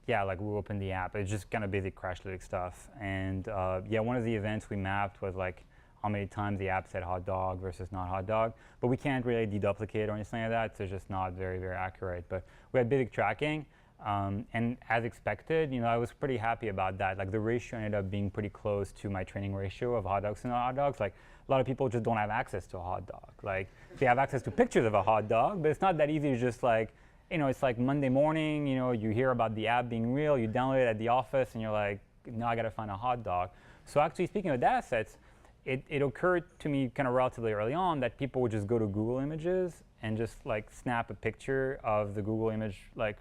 yeah, like we opened the app. It's just kind of basic Crashlytics stuff. And yeah, one of the events we mapped was like how many times the app said hot dog versus not hot dog. But we can't really deduplicate or anything like that, so it's just not very, very accurate. But we had basic tracking. And as expected, I was pretty happy about that. Like the ratio ended up being pretty close to my training ratio of hot dogs and not hot dogs. Like a lot of people just don't have access to a hot dog. Like they have access to pictures of a hot dog, but it's not that easy to just like, it's like Monday morning, you hear about the app being real, you download it at the office, and you're like, now I got to find a hot dog. So actually, speaking of data sets, it occurred to me kind of relatively early on that people would just go to Google Images and just like snap a picture of the Google image like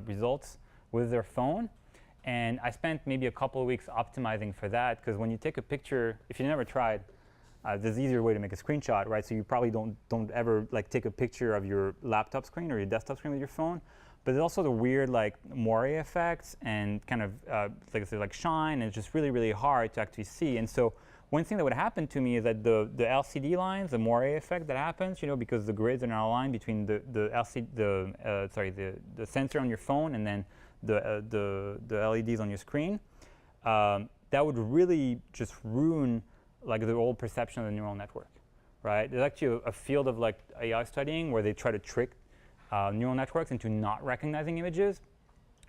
results with their phone. And I spent maybe a couple of weeks optimizing for that, because when you take a picture, if you never tried, there's an easier way to make a screenshot, right? So you probably don't ever like take a picture of your laptop screen or your desktop screen with your phone. But there's also the weird like moire effects and kind of like shine, and it's just really, really hard to actually see. And so one thing that would happen to me is that the LCD lines, the moire effect that happens, because the grids are now aligned between the sensor on your phone and then the LEDs on your screen, that would really just ruin like the old perception of the neural network, right? There's actually a field of like AI studying where they try to trick neural networks into not recognizing images.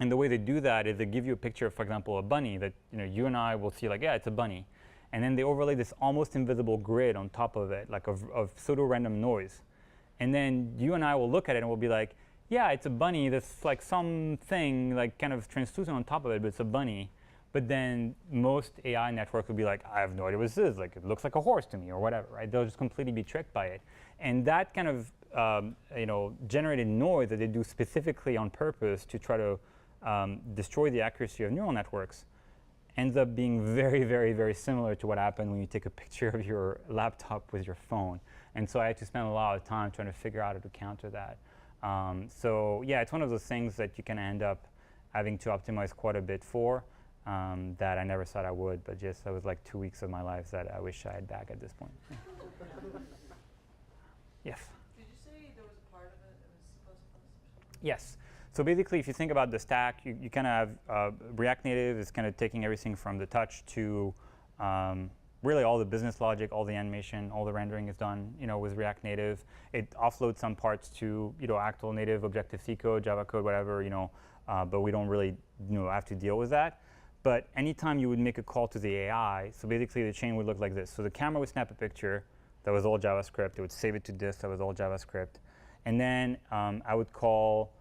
And the way they do that is they give you a picture of, for example, a bunny that you and I will see like, yeah, it's a bunny. And then they overlay this almost invisible grid on top of it, like of pseudo-random noise. And then you and I will look at it and we'll be like, yeah, it's a bunny. That's like something like kind of translucent on top of it, but it's a bunny. But then most AI networks will be like, I have no idea what this is. Like, it looks like a horse to me or whatever, right? They'll just completely be tricked by it. And that kind of generated noise that they do specifically on purpose to try to destroy the accuracy of neural networks ends up being very, very, very similar to what happened when you take a picture of your laptop with your phone. And so I had to spend a lot of time trying to figure out how to counter that. So yeah, it's one of those things that you can end up having to optimize quite a bit for that I never thought I would, but just that was like 2 weeks of my life that I wish I had back at this point. Yes? Did you say there was a part of it that was C++? Yes. So basically, if you think about the stack, you kind of have React Native is kind of taking everything from the touch to really all the business logic, all the animation, all the rendering is done with React Native. It offloads some parts to actual native Objective-C code, Java code, whatever, but we don't really have to deal with that. But anytime you would make a call to the AI, so basically the chain would look like this. So the camera would snap a picture that was all JavaScript. It would save it to disk that was all JavaScript. And then I would call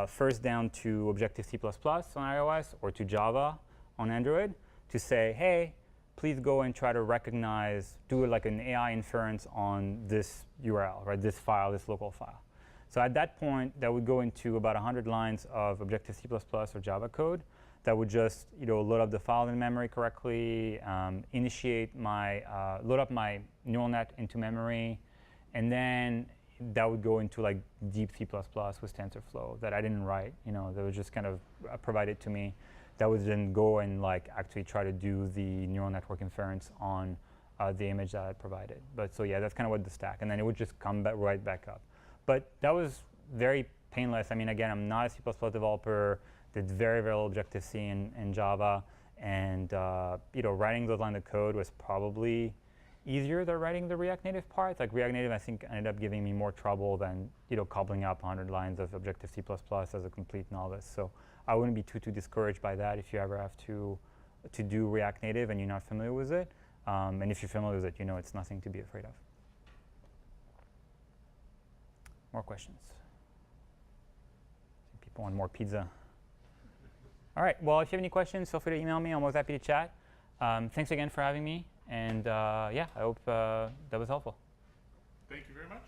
first down to Objective-C++ on iOS or to Java on Android to say, hey, please go and try to recognize, do like an AI inference on this URL, right? This file, this local file. So at that point, that would go into about 100 lines of Objective-C++ or Java code that would just load up the file in memory correctly, load up my neural net into memory, and then that would go into like deep C++ with TensorFlow that I didn't write. That was just kind of provided to me. That would then go and like actually try to do the neural network inference on the image that I provided. But so yeah, that's kind of what the stack, and then it would just come right back up. But that was very painless. I mean, again, I'm not a C++ developer. Did very, very little Objective-C in Java, and writing those lines of code was probably easier than writing the React Native part. Like React Native, I think, ended up giving me more trouble than cobbling up 100 lines of Objective-C++ as a complete novice. So I wouldn't be too discouraged by that if you ever have to do React Native and you're not familiar with it. And if you're familiar with it, it's nothing to be afraid of. More questions? People want more pizza. All right. Well, if you have any questions, feel free to email me. I'm always happy to chat. Thanks again for having me. And yeah, I hope that was helpful. Thank you very much.